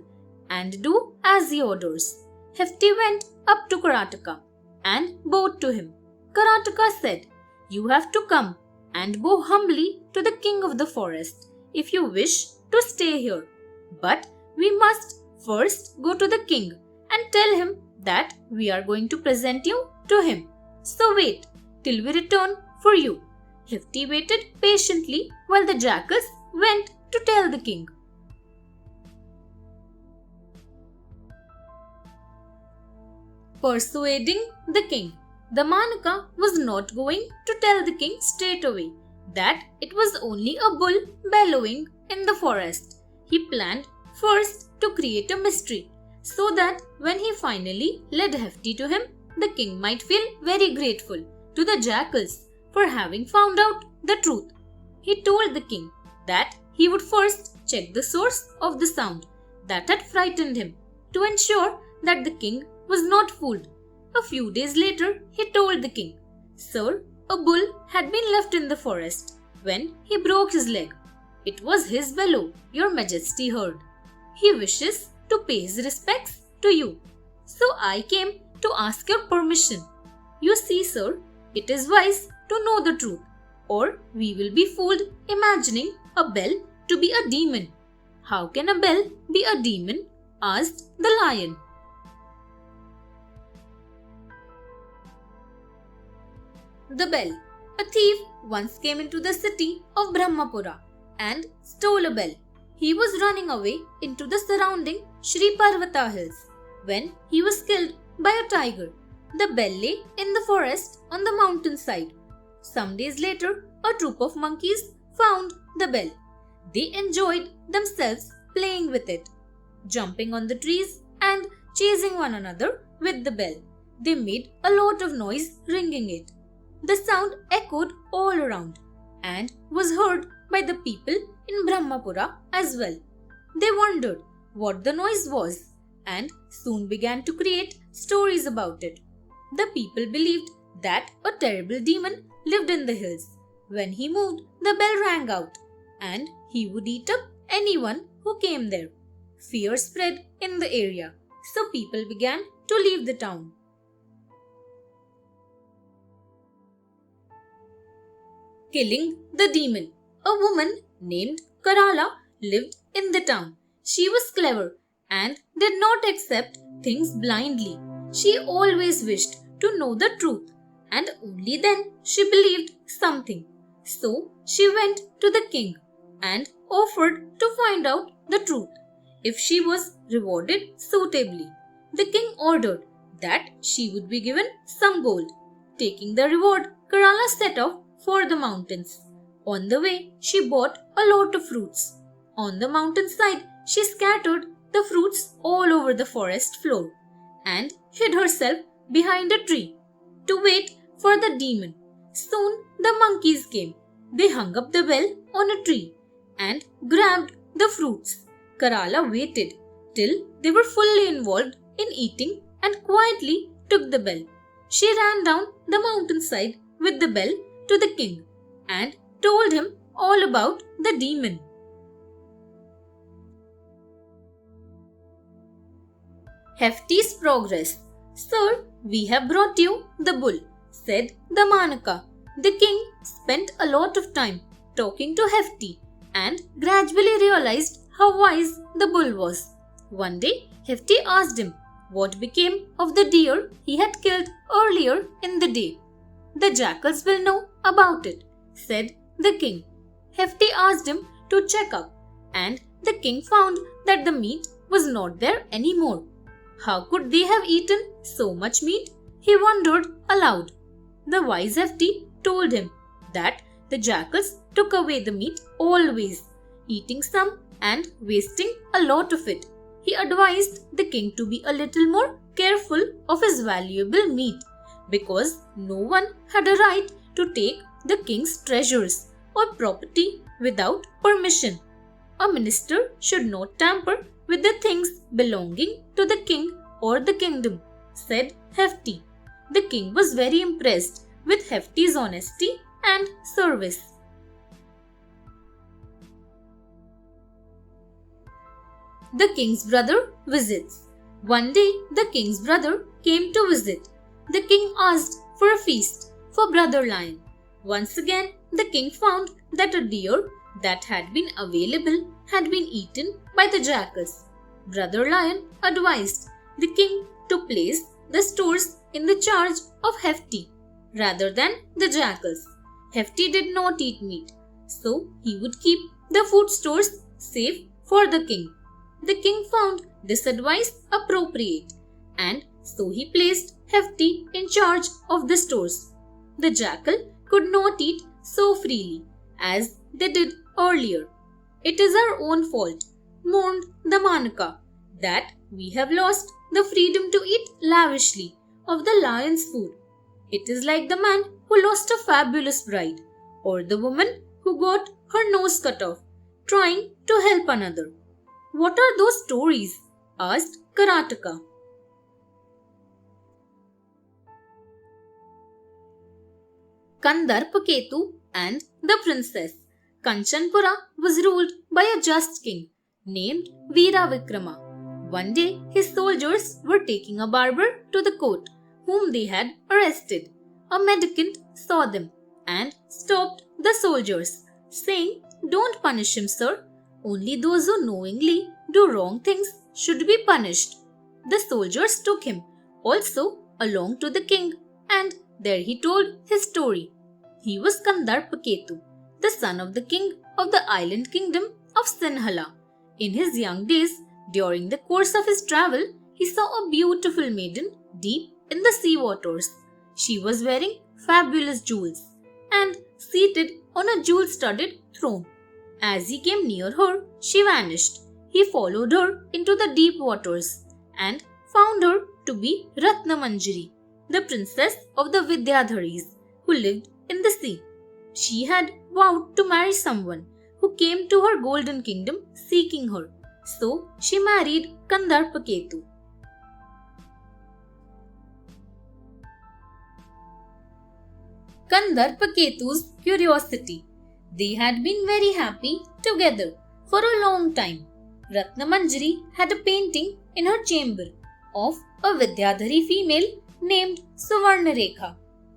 and do as he orders. Hefty went up to Karataka and bowed to him. Karataka said, You have to come and bow humbly to the king of the forest if you wish to stay here. But we must first go to the king and tell him that we are going to present you to him. So wait till we return for you. Hefty waited patiently while the jackals went to tell the king. Persuading the king. The Manaka was not going to tell the king straight away that it was only a bull bellowing in the forest. He planned first to create a mystery so that when he finally led Hefty to him, the king might feel very grateful to the jackals for having found out the truth. He told the king that he would first check the source of the sound that had frightened him to ensure that the king was not fooled. A few days later, he told the king, Sir, a bull had been left in the forest when he broke his leg. It was his bellow your majesty heard. He wishes to pay his respects to you. So I came to ask your permission. You see, sir, it is wise to know the truth, or we will be fooled imagining a bell to be a demon. How can a bell be a demon? Asked the lion. The bell. A thief once came into the city of Brahmapura and stole a bell. He was running away into the surrounding Sri Parvata hills when he was killed by a tiger. The bell lay in the forest on the mountainside. Some days later, a troop of monkeys found the bell. They enjoyed themselves playing with it, jumping on the trees and chasing one another with the bell. They made a lot of noise ringing it. The sound echoed all around and was heard by the people in Brahmapura as well. They wondered what the noise was and soon began to create stories about it. The people believed that a terrible demon lived in the hills. When he moved, the bell rang out and he would eat up anyone who came there. Fear spread in the area, so people began to leave the town. Killing the demon. A woman named Karala lived in the town. She was clever and did not accept things blindly. She always wished to know the truth, and only then she believed something. So she went to the king and offered to find out the truth if she was rewarded suitably. The king ordered that she would be given some gold. Taking the reward, Karala set off for the mountains. On the way, she bought a lot of fruits. On the mountainside, she scattered the fruits all over the forest floor and hid herself behind a tree to wait for the demon. Soon the monkeys came. They hung up the bell on a tree and grabbed the fruits. Karala waited till they were fully involved in eating and quietly took the bell. She ran down the mountainside with the bell to the king and told him all about the demon. Hefty's progress. Sir, we have brought you the bull, said the Manaka. The king spent a lot of time talking to Hefty and gradually realized how wise the bull was. One day, Hefty asked him what became of the deer he had killed earlier in the day. The jackals will know about it, said the king. Hefty asked him to check up, and the king found that the meat was not there anymore. How could they have eaten so much meat? He wondered aloud. The wise Hefty told him that the jackals took away the meat always, eating some and wasting a lot of it. He advised the king to be a little more careful of his valuable meat because no one had a right to take the king's treasures or property without permission. A minister should not tamper with the things belonging to the king or the kingdom, said Hefty. The king was very impressed with Hefty's honesty and service. The king's brother visits. One day, the king's brother came to visit. The king asked for a feast for Brother Lion. Once again, the king found that a deer that had been available had been eaten by the jackals. Brother Lion advised the king to place the stores in the charge of Hefty rather than the jackals. Hefty did not eat meat, so he would keep the food stores safe for the king. The king found this advice appropriate, and so he placed Hefty in charge of the stores. The jackal could not eat so freely as they did earlier. It is our own fault, mourned the Manaka, that we have lost the freedom to eat lavishly of the lion's food. It is like the man who lost a fabulous bride, or the woman who got her nose cut off, trying to help another. What are those stories? Asked Karataka. Kandarpaketu and the princess. Kanchanpura was ruled by a just king named Veera Vikrama. One day, his soldiers were taking a barber to the court, whom they had arrested. A mendicant saw them and stopped the soldiers, saying, "Don't punish him, sir. Only those who knowingly do wrong things should be punished." The soldiers took him also along to the king, and there he told his story. He was Kandarpaketu, the son of the king of the island kingdom of Sinhala. In his young days, during the course of his travel, he saw a beautiful maiden deep in the sea waters. She was wearing fabulous jewels and seated on a jewel-studded throne. As he came near her, she vanished. He followed her into the deep waters and found her to be Ratnamanjari, the princess of the Vidyadharis who lived in the sea. She had vowed to marry someone who came to her golden kingdom seeking her. So she married Kandarpaketu. Kandarpaketu's curiosity. They had been very happy together for a long time. Ratnamanjari had a painting in her chamber of a Vidyadhari female named Suvarnarekha.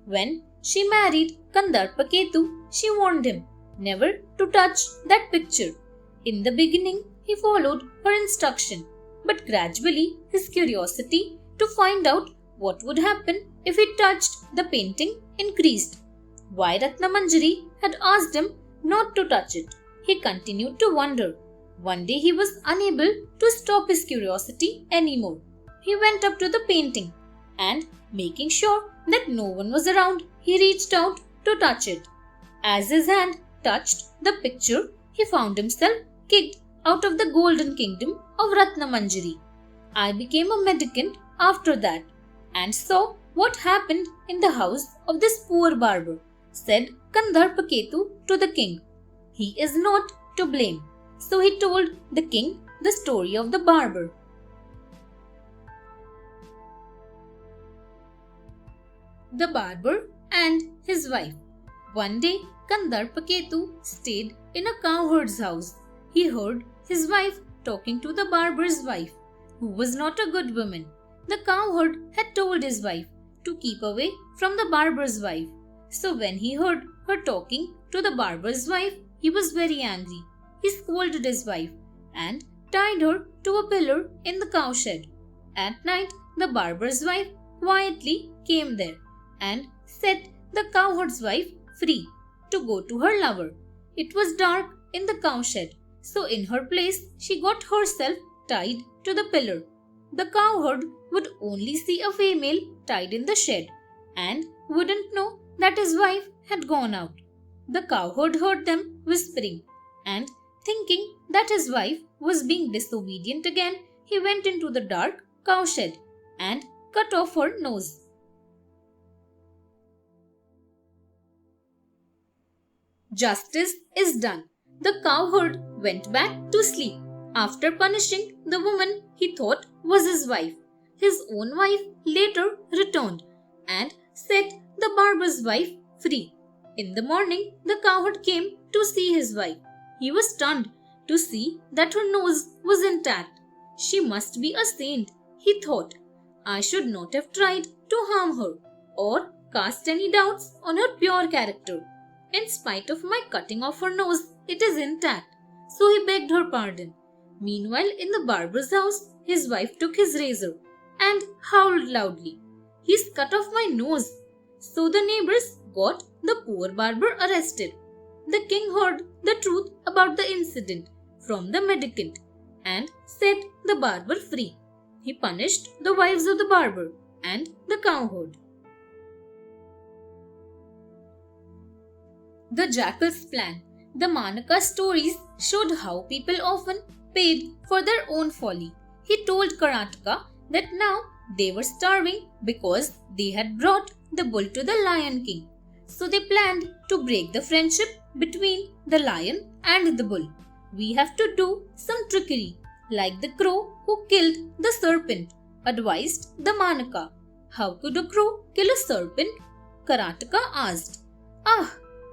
When she married Kandarpaketu, she warned him never to touch that picture. In the beginning, he followed her instruction, but gradually his curiosity to find out what would happen if he touched the painting increased. Why Ratnamanjari had asked him not to touch it, he continued to wonder. One day he was unable to stop his curiosity anymore. He went up to the painting and, making sure that no one was around, he reached out to touch it. As his hand touched the picture, he found himself kicked out of the golden kingdom of Ratnamanjari. I became a mendicant after that and saw what happened in the house of this poor barber, said Kandarpaketu to the king. He is not to blame. So he told the king the story of the barber. The barber and his wife. One day, Kandarpaketu stayed in a cowherd's house. He heard his wife talking to the barber's wife, who was not a good woman. The cowherd had told his wife to keep away from the barber's wife. So when he heard her talking to the barber's wife, he was very angry. He scolded his wife and tied her to a pillar in the cowshed. At night, the barber's wife quietly came there and set the cowherd's wife free to go to her lover. It was dark in the cowshed, so in her place she got herself tied to the pillar. the cowherd would only see a female tied in the shed and wouldn't know that his wife had gone out. The cowherd heard them whispering, and thinking that his wife was being disobedient again, he went into the dark cowshed and cut off her nose. Justice is done. The cowherd went back to sleep after punishing the woman he thought was his wife. His own wife later returned and set the barber's wife free. In the morning, the cowherd came to see his wife. He was stunned to see that her nose was intact. She must be a saint, he thought. I should not have tried to harm her or cast any doubts on her pure character. In spite of my cutting off her nose, it is intact. So he begged her pardon. Meanwhile, in the barber's house, his wife took his razor and howled loudly. He's cut off my nose. So the neighbors got the poor barber arrested. The king heard the truth about the incident from the mendicant and set the barber free. He punished the wives of the barber and the cowherd. The Jackal's Plan. The Manaka stories showed how people often paid for their own folly. He told Karataka that now they were starving because they had brought the bull to the Lion King. So they planned to break the friendship between the lion and the bull. We have to do some trickery, like the crow who killed the serpent, advised the Manaka. How could a crow kill a serpent? Karataka asked.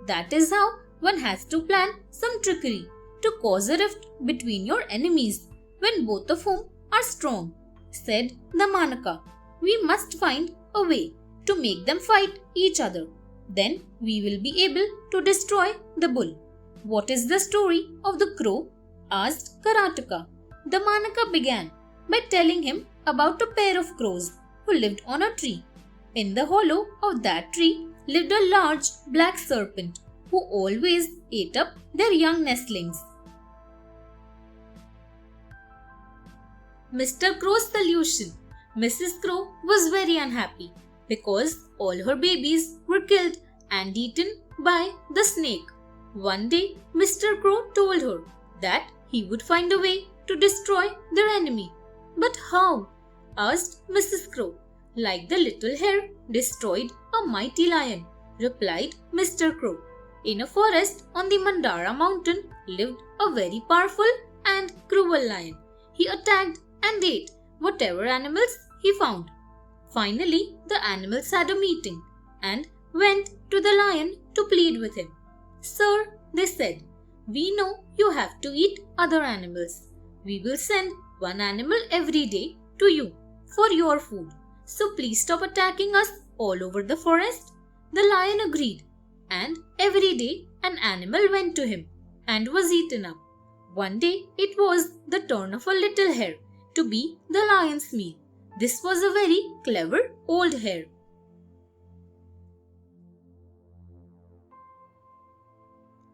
That is how one has to plan some trickery to cause a rift between your enemies when both of whom are strong, said the Manaka. We must find a way to make them fight each other. Then we will be able to destroy the bull. What is the story of the crow? Asked Karataka. The Manaka began by telling him about a pair of crows who lived on a tree. In the hollow of that tree lived a large black serpent who always ate up their young nestlings. Mr. Crow's solution. Mrs. Crow was very unhappy because all her babies were killed and eaten by the snake. One day, Mr. Crow told her that he would find a way to destroy their enemy. But how? Asked Mrs. Crow. Like the little hare destroyed a mighty lion, replied Mr. Crow. In a forest on the Mandara mountain lived a very powerful and cruel lion. He attacked and ate whatever animals he found. Finally, the animals had a meeting and went to the lion to plead with him. Sir, they said, we know you have to eat other animals. We will send one animal every day to you for your food. So please stop attacking us all over the forest. The lion agreed, and every day an animal went to him and was eaten up. One day it was the turn of a little hare to be the lion's meal. This was a very clever old hare.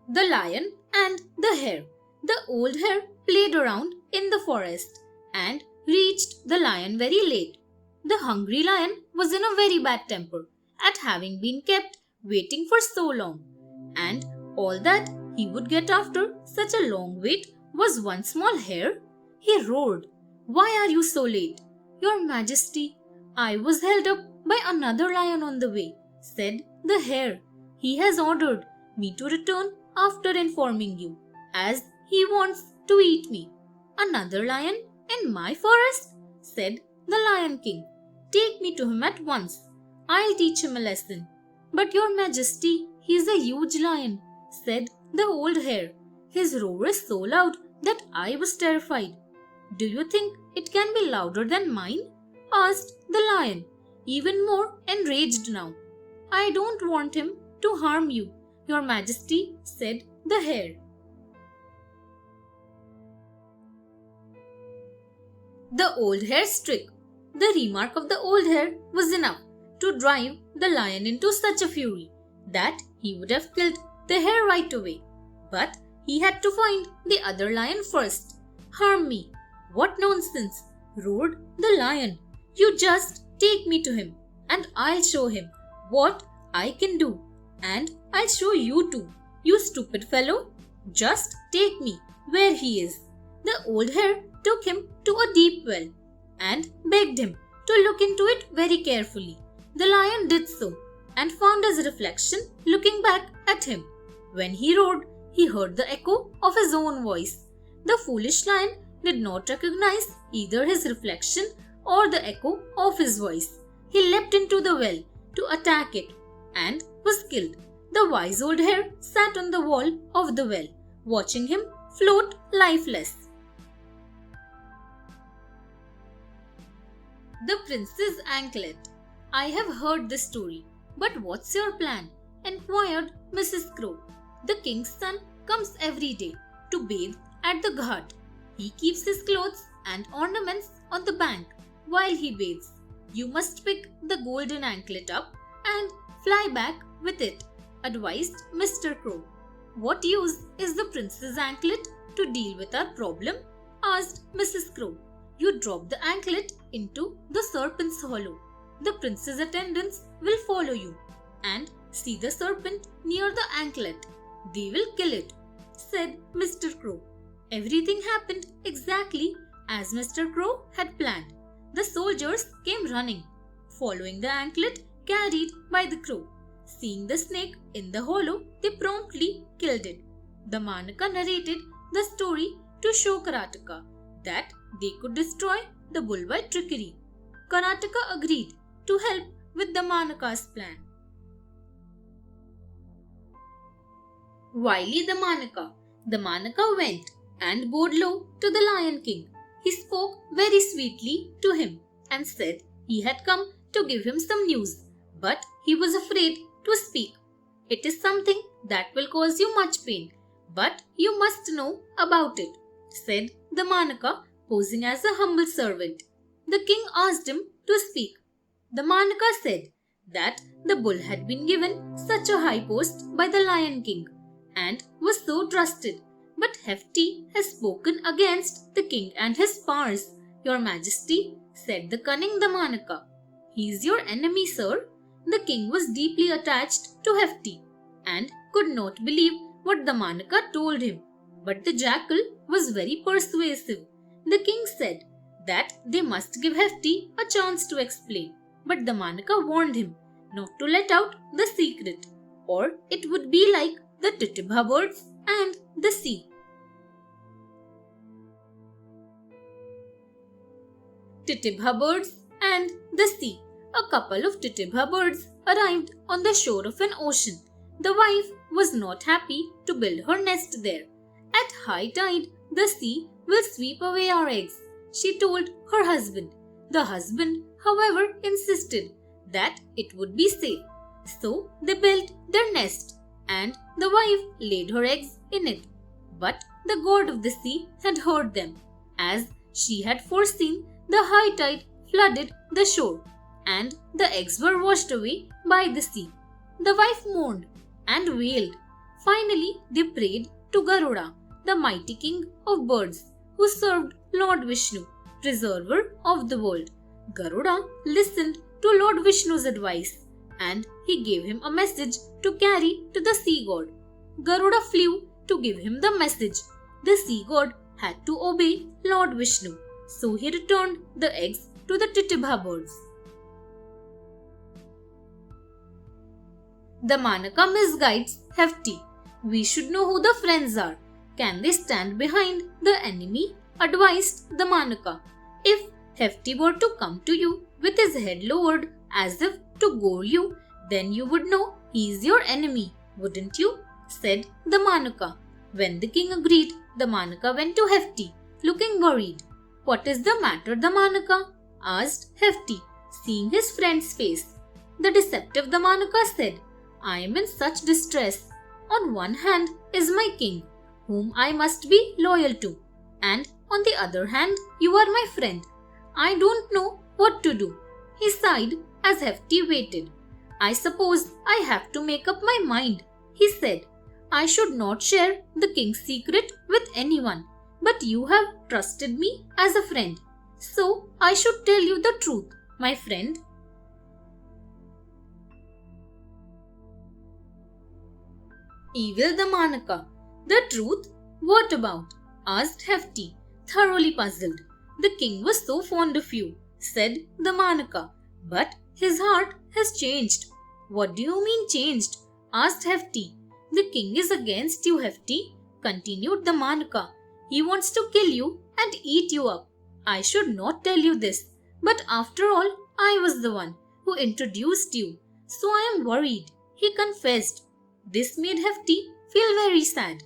The lion and the hare. The old hare played around in the forest and reached the lion very late. The hungry lion was in a very bad temper at having been kept waiting for so long, and all that he would get after such a long wait was one small hare. He roared, "Why are you so late? Your Majesty, I was held up by another lion on the way," said the hare. "He has ordered me to return after informing you, as he wants to eat me." "Another lion in my forest?" said the Lion King. "Take me to him at once. I'll teach him a lesson." "But your Majesty, he is a huge lion," said the old hare. "His roar is so loud that I was terrified." "Do you think it can be louder than mine?" asked the lion, even more enraged now. "I don't want him to harm you, your Majesty," said the hare. The old hare's trick. The remark of the old hare was enough to drive the lion into such a fury that he would have killed the hare right away. But he had to find the other lion first. "Harm me? What nonsense! roared the lion. You just take me to him, and I'll show him what I can do. And I'll show you too, you stupid fellow. Just take me where he is. The old hare took him to a deep well and begged him to look into it very carefully. The lion did so and found his reflection looking back at him. When he roared, he heard the echo of his own voice. The foolish lion did not recognize either his reflection or the echo of his voice. He leapt into the well to attack it and was killed. The wise old hare sat on the wall of the well, watching him float lifeless. The Prince's Anklet. I have heard this story, but what's your plan? Enquired Mrs. Crow. The king's son comes every day to bathe at the ghat. He keeps his clothes and ornaments on the bank while he bathes. You must pick the golden anklet up and fly back with it, advised Mr. Crow. What use is the prince's anklet to deal with our problem? Asked Mrs. Crow. You drop the anklet into the serpent's hollow. The prince's attendants will follow you and see the serpent near the anklet. They will kill it, said Mr. Crow. Everything happened exactly as Mr. Crow had planned. The soldiers came running, following the anklet carried by the crow. Seeing the snake in the hollow, they promptly killed it. The Manaka narrated the story to show Karataka that they could destroy the bull by trickery. Karataka agreed to help with the Manaka's plan. Wily the Manaka. The Manaka went and bowed low to the Lion King. He spoke very sweetly to him and said he had come to give him some news, but he was afraid to speak. It is something that will cause you much pain, but you must know about it, said the Manaka, posing as a humble servant. The king asked him to speak. The Manaka said that the bull had been given such a high post by the Lion King and was so trusted. But Hefty has spoken against the king and his powers, Your Majesty, said the cunning the Manaka. He is your enemy, sir. The king was deeply attached to Hefty and could not believe what the Manaka told him. But the jackal was very persuasive. The king said that they must give Hefty a chance to explain. But the Manaka warned him not to let out the secret, or it would be like the Titibha birds and the sea. Titibha birds and the sea. A couple of Titibha birds arrived on the shore of an ocean. The wife was not happy to build her nest there. At high tide, the sea will sweep away our eggs, she told her husband. The husband, however, insisted that it would be safe. So they built their nest and the wife laid her eggs in it. But the god of the sea had heard them. As she had foreseen, the high tide flooded the shore and the eggs were washed away by the sea. The wife mourned and wailed. Finally, they prayed to Garuda, the mighty king of birds, who served Lord Vishnu, preserver of the world. Garuda listened to Lord Vishnu's advice and he gave him a message to carry to the sea god. Garuda flew to give him the message. The sea god had to obey Lord Vishnu, so he returned the eggs to the Titibha birds. The Manaka misguides Hefty. We should know who the friends are. Can they stand behind the enemy? Advised the Manaka. If Hefty were to come to you with his head lowered as if to gore you, then you would know he is your enemy, wouldn't you? Said the Manaka. When the king agreed, the Manaka went to Hefty, looking worried. What is the matter, the Manaka? Asked Hefty, seeing his friend's face. The deceptive the Manaka said, I am in such distress. On one hand is my king, whom I must be loyal to, and on the other hand, you are my friend. I don't know what to do. He sighed as Hefty waited. I suppose I have to make up my mind, he said. I should not share the king's secret with anyone, but you have trusted me as a friend. So I should tell you the truth, my friend. Evil the Manaka. The truth? What about? Asked Hefty, thoroughly puzzled. The king was so fond of you, said the Manaka, but his heart has changed. What do you mean changed? Asked Hefty. The king is against you, Hefty, continued the Manaka. He wants to kill you and eat you up. I should not tell you this, but after all, I was the one who introduced you, so I am worried, he confessed. This made Hefty feel very sad,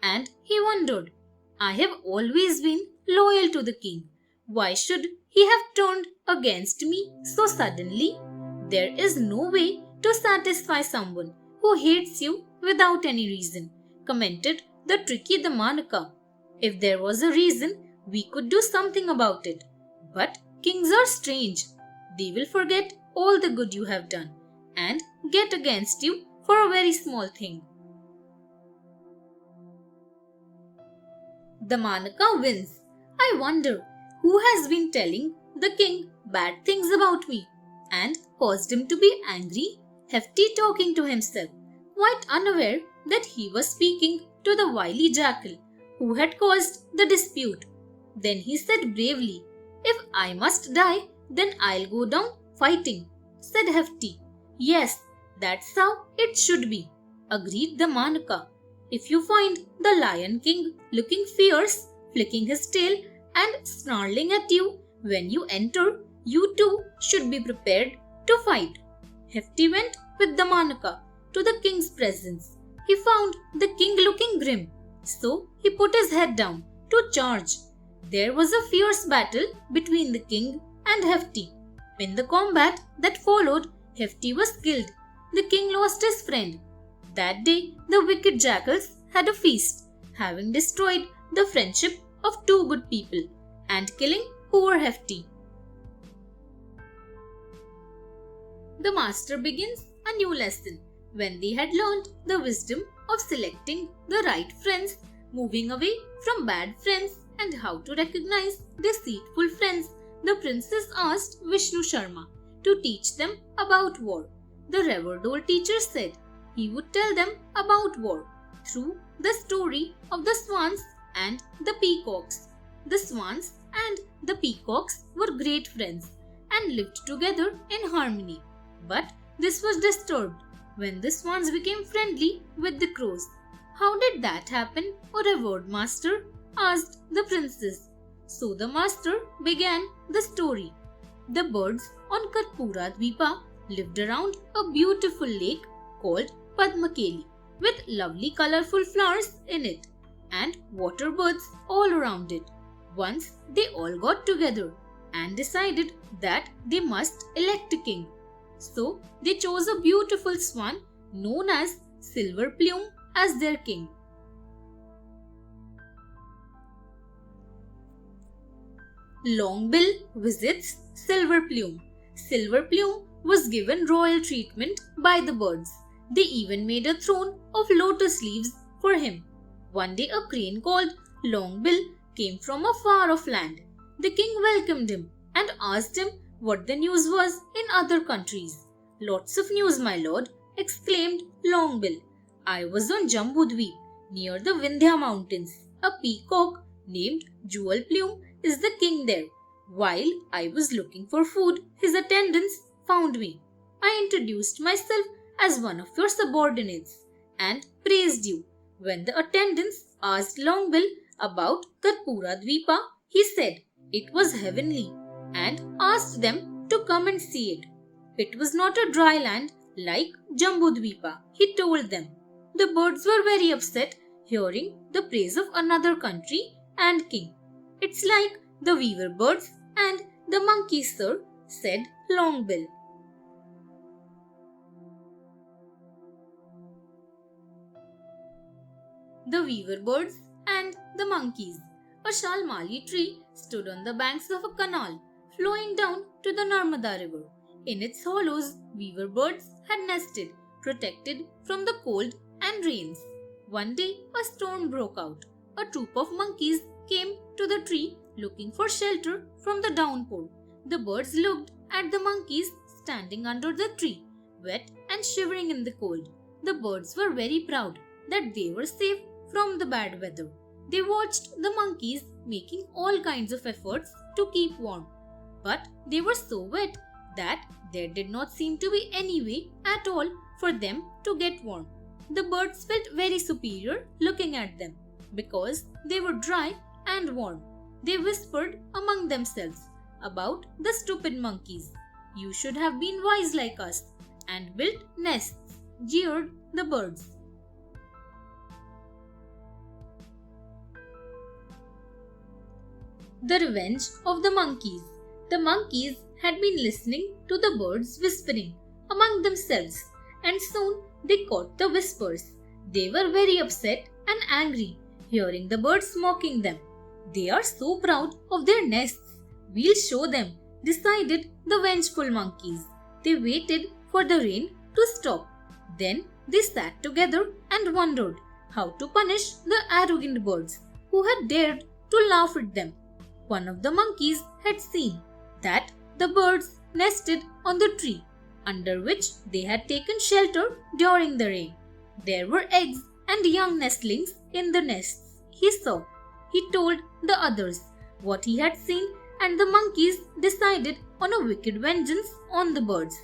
and he wondered, I have always been loyal to the king. Why should he have turned against me so suddenly? There is no way to satisfy someone who hates you without any reason, commented the tricky Damanaka. If there was a reason, we could do something about it. But kings are strange. They will forget all the good you have done and get against you for a very small thing. The Manaka wins. I wonder who has been telling the king bad things about me and caused him to be angry, Hefty talking to himself, quite unaware that he was speaking to the wily jackal who had caused the dispute. Then he said bravely, If I must die, then I'll go down fighting, said Hefty. Yes, that's how it should be, agreed the Manaka. If you find the Lion King looking fierce, flicking his tail and snarling at you when you enter, you too should be prepared to fight. Hefty went with the Manaka to the king's presence. He found the king looking grim, so he put his head down to charge. There was a fierce battle between the king and Hefty. In the combat that followed, Hefty was killed. The king lost his friend. That day, the wicked jackals had a feast, having destroyed the friendship of two good people and killing poor Hefty. The master begins a new lesson. When they had learned the wisdom of selecting the right friends, moving away from bad friends, and how to recognize deceitful friends, the princess asked Vishnu Sharma to teach them about war. The revered old teacher said he would tell them about war through the story of the swans and the peacocks. The swans and the peacocks were great friends and lived together in harmony. But this was disturbed when the swans became friendly with the crows. How did that happen, O revered master? Asked the princess. So the master began the story. The birds on Karpura Dvipa lived around a beautiful lake called Padmakeli with lovely colorful flowers in it and water birds all around it. Once they all got together and decided that they must elect a king. So they chose a beautiful swan known as Silver Plume as their king. Longbill visits Silver Plume. Silver Plume was given royal treatment by the birds. They even made a throne of lotus leaves for him. One day a crane called Longbill came from a far-off land. The king welcomed him and asked him what the news was in other countries. Lots of news, my lord, exclaimed Longbill. I was on Jambudweep near the Vindhya mountains. A peacock named Jewel Plume is the king there. While I was looking for food, his attendants found me. I introduced myself as one of your subordinates and praised you. When the attendants asked Longbill about Karpura Dvipa, he said it was heavenly and asked them to come and see it. It was not a dry land like Jambudvipa, he told them. The birds were very upset hearing the praise of another country and king. It's like the weaver birds and the monkeys, sir, said Longbill. The weaver birds and the monkeys. A shalmali tree stood on the banks of a canal flowing down to the Narmada river. In its hollows, weaver birds had nested, protected from the cold and rains. One day, a storm broke out. a troop of monkeys came to the tree looking for shelter from the downpour. The birds looked at the monkeys standing under the tree, wet and shivering in the cold. The birds were very proud that they were safe from the bad weather. They watched the monkeys making all kinds of efforts to keep warm. But they were so wet that there did not seem to be any way at all for them to get warm. The birds felt very superior looking at them because they were dry and warm. They whispered among themselves about the stupid monkeys. "You should have been wise like us and built nests," jeered the birds. The revenge of the monkeys. The monkeys had been listening to the birds whispering among themselves, and soon they caught the whispers. They were very upset and angry, hearing the birds mocking them. "They are so proud of their nests. We'll show them," decided the vengeful monkeys. They waited for the rain to stop. Then they sat together and wondered how to punish the arrogant birds who had dared to laugh at them. One of the monkeys had seen that the birds nested on the tree under which they had taken shelter during the rain. There were eggs and young nestlings in the nests he saw. He told the others what he had seen, and the monkeys decided on a wicked vengeance on the birds.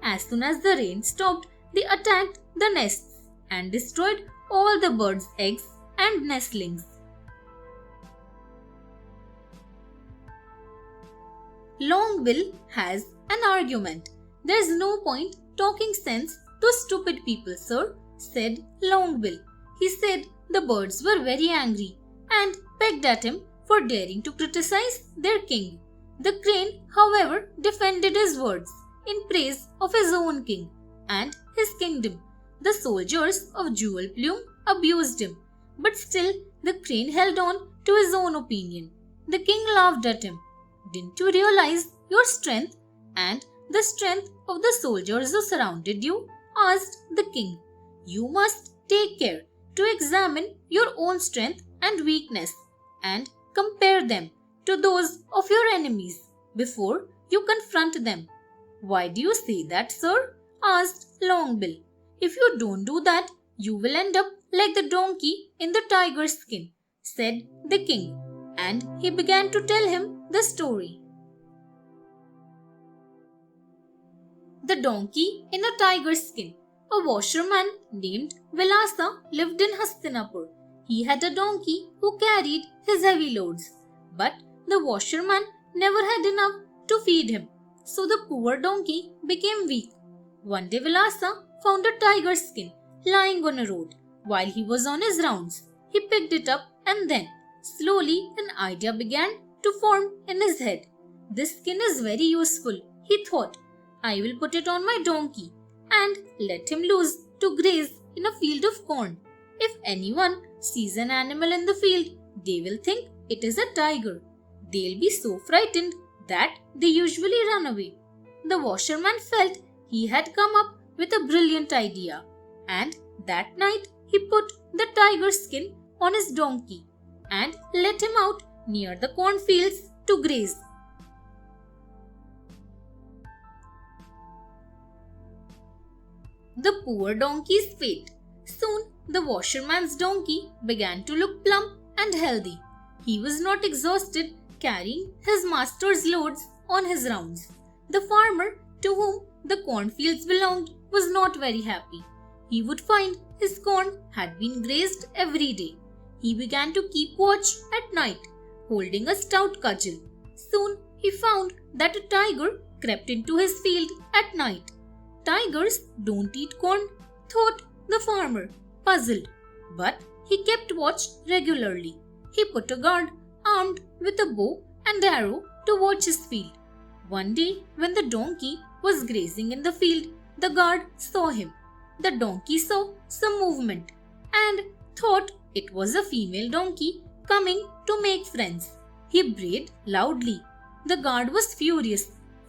As soon as the rain stopped, they attacked the nests and destroyed all the birds' eggs and nestlings. Longbill has an argument. "There's no point talking sense to stupid people, sir," said Longbill. He said the birds were very angry and pecked at him for daring to criticize their king. The crane, however, defended his words in praise of his own king and his kingdom. The soldiers of Jewel Plume abused him, but still the crane held on to his own opinion. The king laughed at him. "Didn't you realize your strength and the strength of the soldiers who surrounded you?" asked the king. "You must take care to examine your own strength and weakness and compare them to those of your enemies before you confront them." "Why do you say that, sir?" asked Longbill. "If you don't do that, you will end up like the donkey in the tiger's skin," said the king, and he began to tell him the story. The donkey in a tiger's skin. A washerman named Vilasa lived in Hastinapur. He had a donkey who carried his heavy loads, but the washerman never had enough to feed him, so the poor donkey became weak. One day Vilasa found a tiger's skin lying on a road. While he was on his rounds, he picked it up, and then slowly an idea began to form in his head. "This skin is very useful," he thought. "I will put it on my donkey and let him loose to graze in a field of corn. If anyone sees an animal in the field, they will think it is a tiger. They'll be so frightened that they usually run away." The washerman felt he had come up with a brilliant idea, and that night he put the tiger's skin on his donkey and let him out near the cornfields to graze. The poor donkey's fate. Soon the washerman's donkey began to look plump and healthy. He was not exhausted carrying his master's loads on his rounds. The farmer to whom the cornfields belonged was not very happy. He would find his corn had been grazed every day. He began to keep watch at night, holding a stout cudgel. Soon he found that a tiger crept into his field at night. "Tigers don't eat corn," thought the farmer, puzzled. But he kept watch regularly. He put a guard armed with a bow and arrow to watch his field. One day, when the donkey was grazing in the field, the guard saw him. The donkey saw some movement and thought it was a female donkey coming to make friends. He brayed loudly. The guard was furious,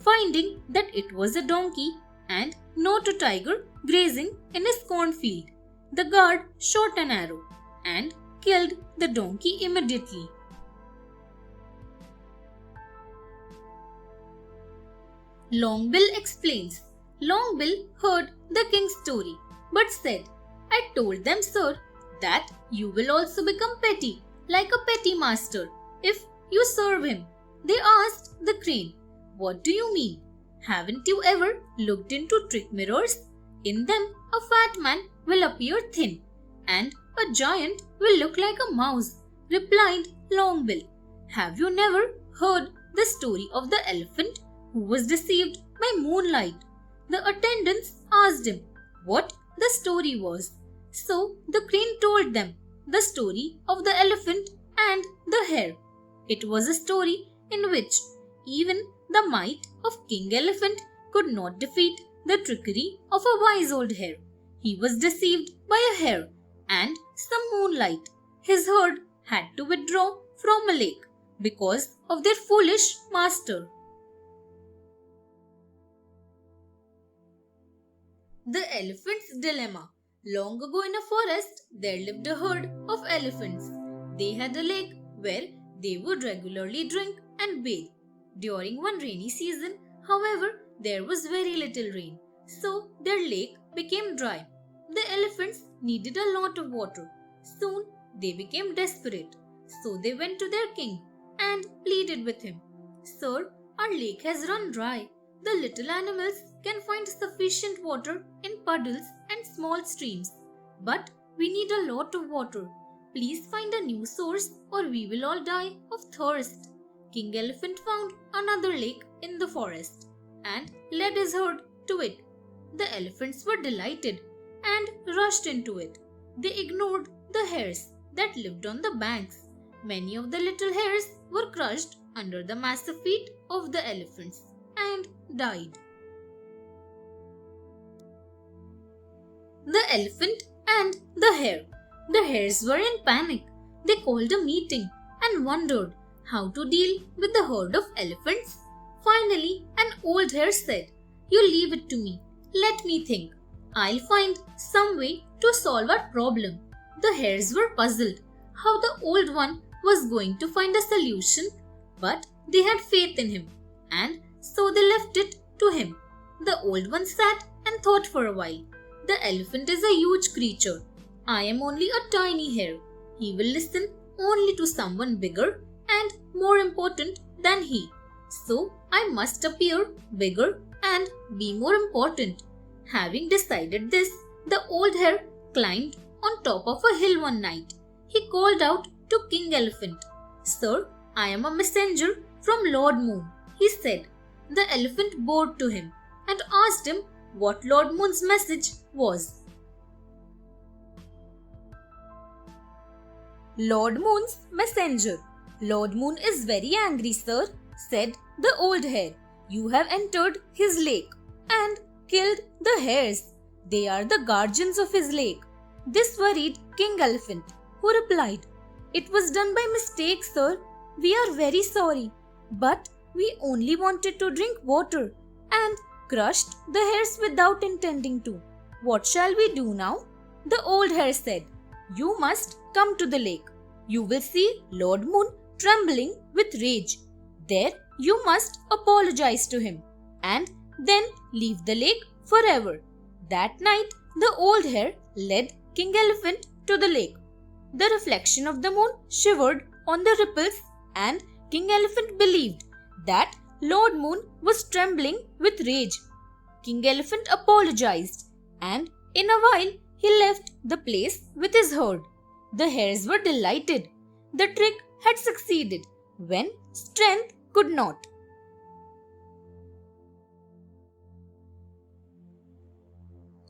finding that it was a donkey and not a tiger grazing in his cornfield. The guard shot an arrow and killed the donkey immediately. Longbill explains. Longbill heard the king's story but said, I told them, sir, that you will also become petty, like a petty master, if you serve him. They asked the crane, what do you mean? Haven't you ever looked into trick mirrors? In them, a fat man will appear thin, and a giant will look like a mouse, replied Longbill. Have you never heard the story of the elephant who was deceived by moonlight? The attendants asked him what the story was. So the crane told them the story of the elephant and the hare. It was a story in which even the might of King Elephant could not defeat the trickery of a wise old hare. He was deceived by a hare and some moonlight. His herd had to withdraw from a lake because of their foolish master. The Elephant's Dilemma. Long ago in a forest, there lived a herd of elephants. They had a lake where they would regularly drink and bathe. During one rainy season, however, there was very little rain, so their lake became dry. The elephants needed a lot of water. Soon they became desperate, so they went to their king and pleaded with him. Sir, our lake has run dry. The little animals can find sufficient water in puddles and small streams, but we need a lot of water. Please find a new source or we will all die of thirst. King Elephant found another lake in the forest and led his herd to it. The elephants were delighted and rushed into it. They ignored the hares that lived on the banks. Many of the little hares were crushed under the massive feet of the elephants and died. The elephant and the hare. The hares were in panic. They called a meeting and wondered how to deal with the herd of elephants. Finally, an old hare said, You leave it to me. Let me think. I'll find some way to solve our problem. The hares were puzzled how the old one was going to find a solution, but they had faith in him, and so they left it to him. The old one sat and thought for a while. The elephant is a huge creature. I am only a tiny hare. He will listen only to someone bigger and more important than he. So I must appear bigger and be more important. Having decided this, the old hare climbed on top of a hill one night. He called out to King Elephant, Sir, I am a messenger from Lord Moon, he said. The elephant bowed to him and asked him what Lord Moon's message was. Lord Moon's messenger. Lord Moon is very angry, sir, said the old hare. You have entered his lake and killed the hares. They are the guardians of his lake. This worried King Elephant, who replied, It was done by mistake, sir. We are very sorry, but we only wanted to drink water and crushed the hares without intending to. What shall we do now? The old hare said, You must come to the lake. You will see Lord Moon trembling with rage. There you must apologize to him and then leave the lake forever. That night, the old hare led King Elephant to the lake. The reflection of the moon shivered on the ripples, and King Elephant believed that Lord Moon was trembling with rage. King Elephant apologized, and in a while he left the place with his herd. The hares were delighted. The trick had succeeded when strength could not.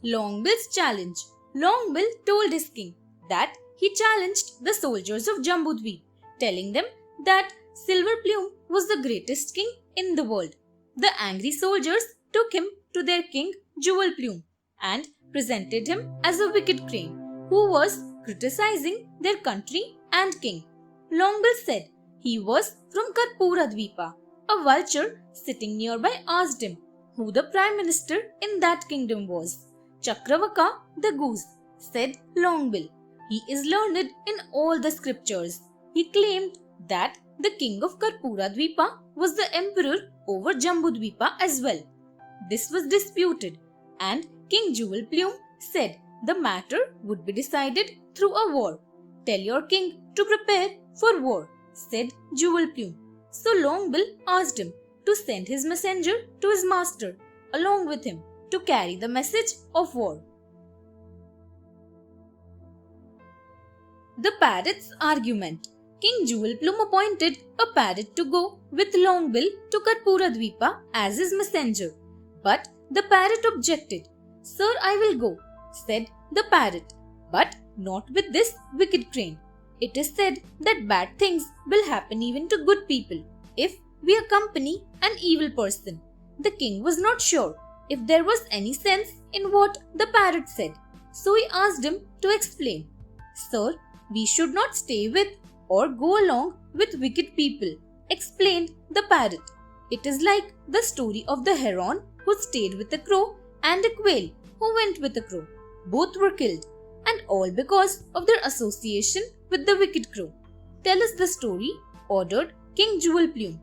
Longbill's challenge. Longbill told his king that he challenged the soldiers of Jambudweep, telling them that Silver Plume was the greatest king in the world. The angry soldiers took him to their king Jewel Plume and presented him as a wicked crane who was criticizing their country and king. Longbill said he was from Karpura Dweepa. A vulture sitting nearby asked him who the prime minister in that kingdom was. Chakravaka the goose, said Longbill. He is learned in all the scriptures. He claimed that the king of Karpuradvipa was the emperor over Jambudvipa as well. This was disputed, and King Jewel Plume said the matter would be decided through a war. "Tell your king to prepare for war," said Jewel Plume. So Longbill asked him to send his messenger to his master along with him to carry the message of war. The parrot's argument. King Jewel Plume appointed a parrot to go with Longbill to Karpuradvipa as his messenger. But the parrot objected. "Sir, I will go," said the parrot, "but not with this wicked crane. It is said that bad things will happen even to good people if we accompany an evil person." The king was not sure if there was any sense in what the parrot said, so he asked him to explain. "Sir, we should not stay with or go along with wicked people," explained the parrot. "It is like the story of the heron who stayed with a crow and a quail who went with a crow. Both were killed, and all because of their association with the wicked crow." "Tell us the story," ordered King Jewel Plume.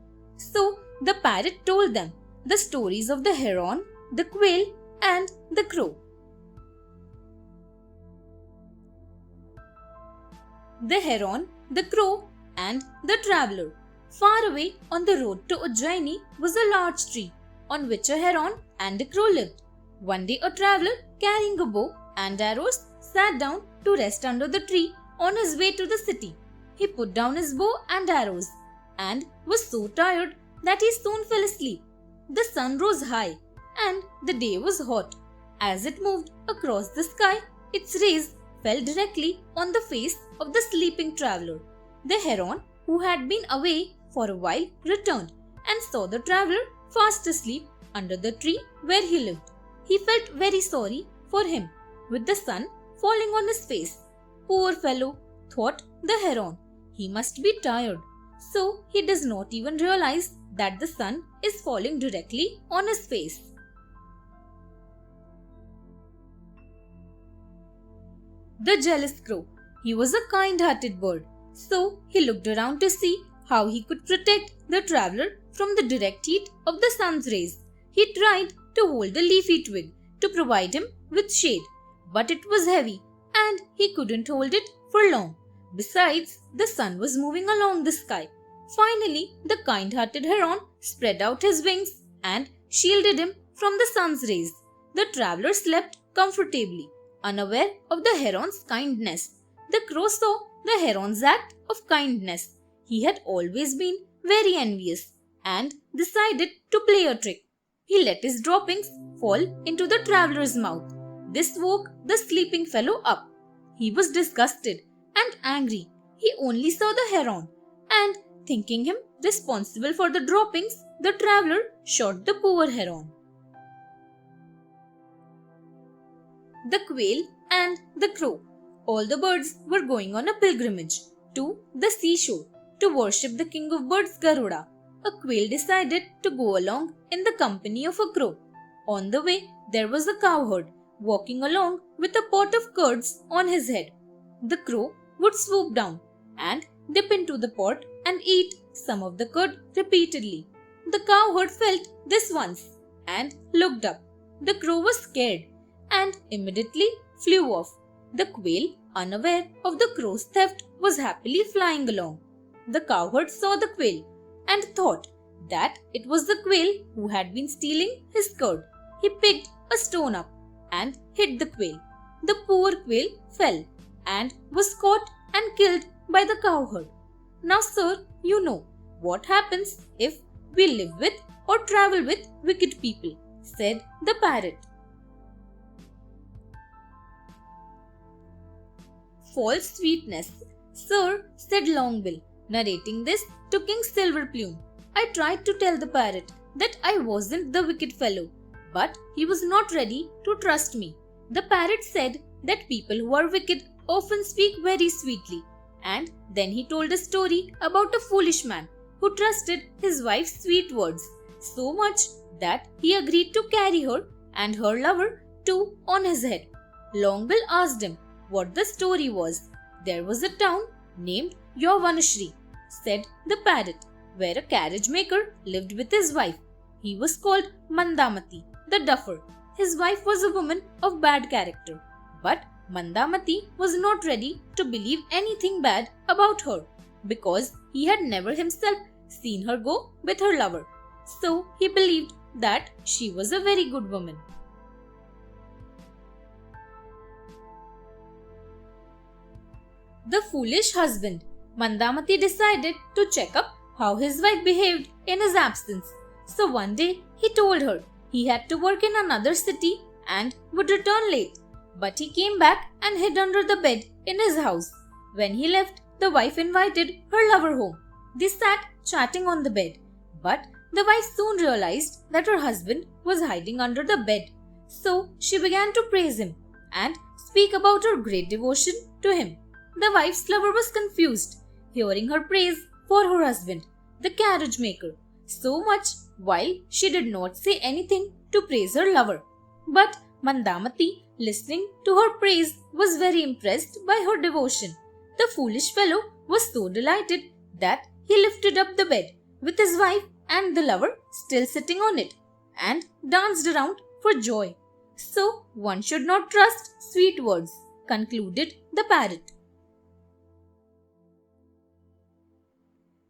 So the parrot told them the stories of the heron, the quail, and the crow. The heron, the crow, and the traveler. Far away on the road to Ujjaini was a large tree on which a heron and a crow lived. One day a traveler carrying a bow and arrows sat down to rest under the tree on his way to the city. He put down his bow and arrows and was so tired that he soon fell asleep. The sun rose high and the day was hot. As it moved across the sky, its rays fell directly on the face of the sleeping traveler. The heron, who had been away for a while, returned and saw the traveler fast asleep under the tree where he lived. He felt very sorry for him, with the sun falling on his face. "Poor fellow," thought the heron, "he must be tired." So he does not even realize that the sun is falling directly on his face. The jealous crow. He was a kind-hearted bird, so he looked around to see how he could protect the traveler from the direct heat of the sun's rays. He tried to hold a leafy twig to provide him with shade, but it was heavy and he couldn't hold it for long. Besides, the sun was moving along the sky. Finally, the kind-hearted heron spread out his wings and shielded him from the sun's rays. The traveler slept comfortably, unaware of the heron's kindness. The crow saw the heron's act of kindness. He had always been very envious and decided to play a trick. He let his droppings fall into the traveler's mouth. This woke the sleeping fellow up. He was disgusted and angry. He only saw the heron, and thinking him responsible for the droppings, the traveler shot the poor heron. The quail and the crow. All the birds were going on a pilgrimage to the seashore to worship the king of birds, Garuda. A quail decided to go along in the company of a crow. On the way, there was a cowherd walking along with a pot of curds on his head. The crow would swoop down and dip into the pot and eat some of the curd repeatedly. The cowherd felt this once and looked up. The crow was scared and immediately flew off. The quail, unaware of the crow's theft, was happily flying along. The cowherd saw the quail and thought that it was the quail who had been stealing his curd. He picked a stone up and hit the quail. The poor quail fell and was caught and killed by the cowherd. Now, sir, you know what happens if we live with or travel with wicked people, said the parrot. False sweetness. Sir, said Longbill, narrating this to King Silverplume. I tried to tell the parrot that I wasn't the wicked fellow, but he was not ready to trust me. The parrot said that people who are wicked often speak very sweetly, and then he told a story about a foolish man who trusted his wife's sweet words so much that he agreed to carry her and her lover too on his head. Longbill asked him what the story was, there was a town named Yavanashri, said the parrot, where a carriage maker lived with his wife. He was called Mandamati, the duffer. His wife was a woman of bad character, but Mandamati was not ready to believe anything bad about her because he had never himself seen her go with her lover. So he believed that she was a very good woman. The foolish husband. Mandamati decided to check up how his wife behaved in his absence. So one day he told her he had to work in another city and would return late. But he came back and hid under the bed in his house. When he left, the wife invited her lover home. They sat chatting on the bed. But the wife soon realized that her husband was hiding under the bed. So she began to praise him and speak about her great devotion to him. The wife's lover was confused, hearing her praise for her husband, the carriage maker, so much while she did not say anything to praise her lover. But Mandamati, listening to her praise, was very impressed by her devotion. The foolish fellow was so delighted that he lifted up the bed with his wife and the lover still sitting on it and danced around for joy. So one should not trust sweet words, concluded the parrot.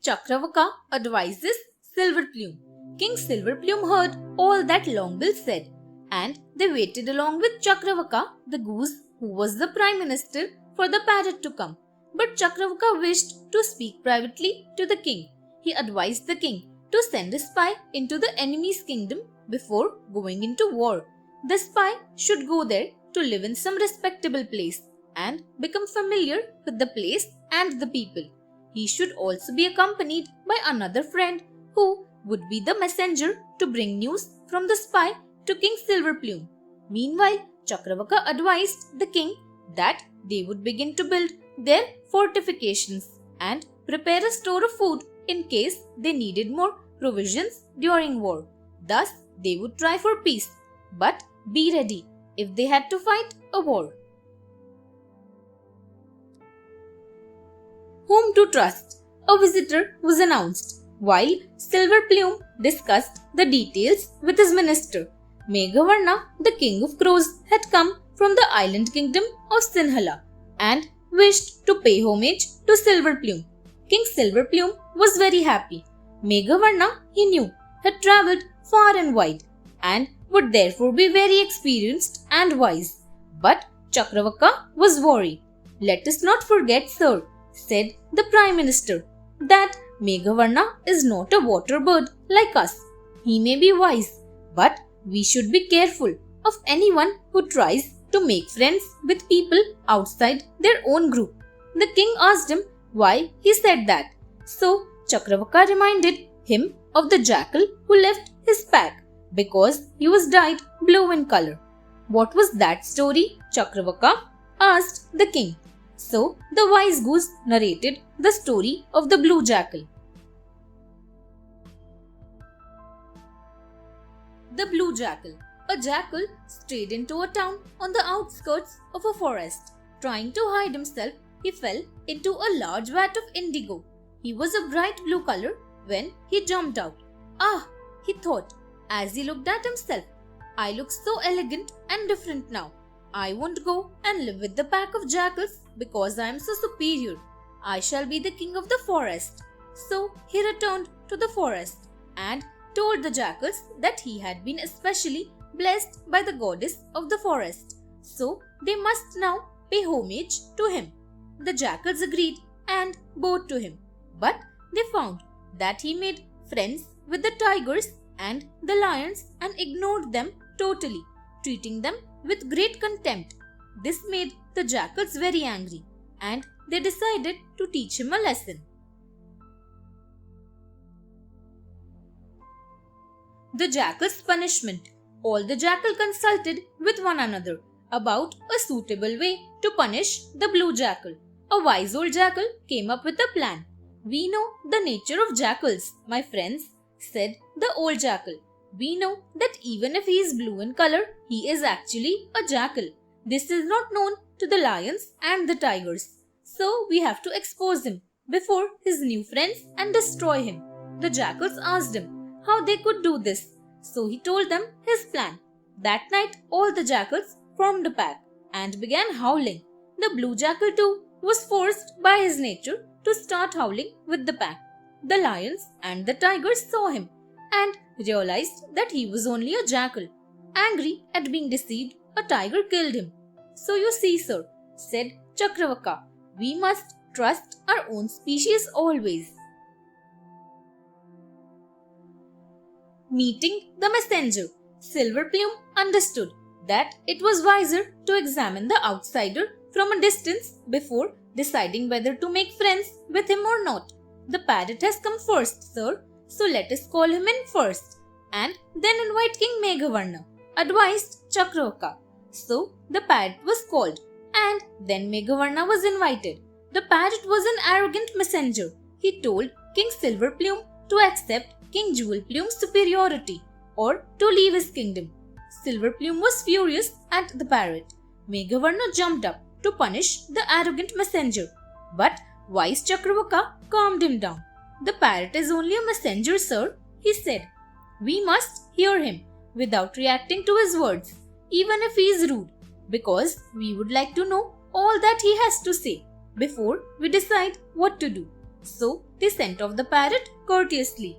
Chakravaka advises Silverplume. King Silverplume heard all that Longbill said, and they waited along with Chakravaka, the goose, who was the Prime Minister, for the parrot to come. But Chakravaka wished to speak privately to the king. He advised the king to send a spy into the enemy's kingdom before going into war. The spy should go there to live in some respectable place and become familiar with the place and the people. He should also be accompanied by another friend who would be the messenger to bring news from the spy to King Silverplume. Meanwhile, Chakravaka advised the king that they would begin to build their fortifications and prepare a store of food in case they needed more provisions during war. Thus, they would try for peace, but be ready if they had to fight a war. Whom to trust? A visitor was announced. While Silverplume discussed the details with his minister, Meghavarna, the king of crows, had come from the island kingdom of Sinhala and wished to pay homage to Silverplume. King Silverplume was very happy. Meghavarna, he knew, had travelled far and wide and would therefore be very experienced and wise. But Chakravaka was worried. "Let us not forget, sir," said the Prime Minister, "that Meghavarna is not a water bird like us. He may be wise, but we should be careful of anyone who tries to make friends with people outside their own group." The king asked him why he said that. So Chakravaka reminded him of the jackal who left his pack because he was dyed blue in color. "What was that story, Chakravaka?" asked the king. So the wise goose narrated the story of the blue jackal. The blue jackal. A jackal strayed into a town on the outskirts of a forest. Trying to hide himself, he fell into a large vat of indigo. He was a bright blue color when he jumped out. "Ah," he thought as he looked at himself, "I look so elegant and different now. I won't go and live with the pack of jackals because I am so superior. I shall be the king of the forest." So he returned to the forest and told the jackals that he had been especially blessed by the goddess of the forest, so they must now pay homage to him. The jackals agreed and bowed to him, but they found that he made friends with the tigers and the lions and ignored them totally, treating them with great contempt. This made the jackals very angry, and they decided to teach him a lesson. The jackal's punishment. All the jackal consulted with one another about a suitable way to punish the blue jackal. A wise old jackal came up with a plan. "We know the nature of jackals, my friends," said the old jackal. "We know that even if he is blue in color, he is actually a jackal. This is not known to the lions and the tigers. so we have to expose him before his new friends and destroy him. The jackals asked him how they could do this, so he told them his plan. That night, all the jackals formed a pack and began howling. The blue jackal too was forced by his nature to start howling with the pack. The lions and the tigers saw him and realized that he was only a jackal. Angry at being deceived, a tiger killed him. So you see, sir, said Chakravaka, we must trust our own species always. Meeting the messenger, Silverplume understood that it was wiser to examine the outsider from a distance before deciding whether to make friends with him or not. The parrot has come first, sir, so let us call him in first and then invite King Meghavarna, advised Chakravaka. So the parrot was called and then Meghavarna was invited. The parrot was an arrogant messenger. He told King Silverplume to accept King Jewelplume's superiority or to leave his kingdom. Silverplume was furious at the parrot. Meghavarna jumped up to punish the arrogant messenger, but wise Chakravaka calmed him down. The parrot is only a messenger, sir, he said. We must hear him without reacting to his words, even if he is rude, because we would like to know all that he has to say before we decide what to do. So they sent off the parrot courteously.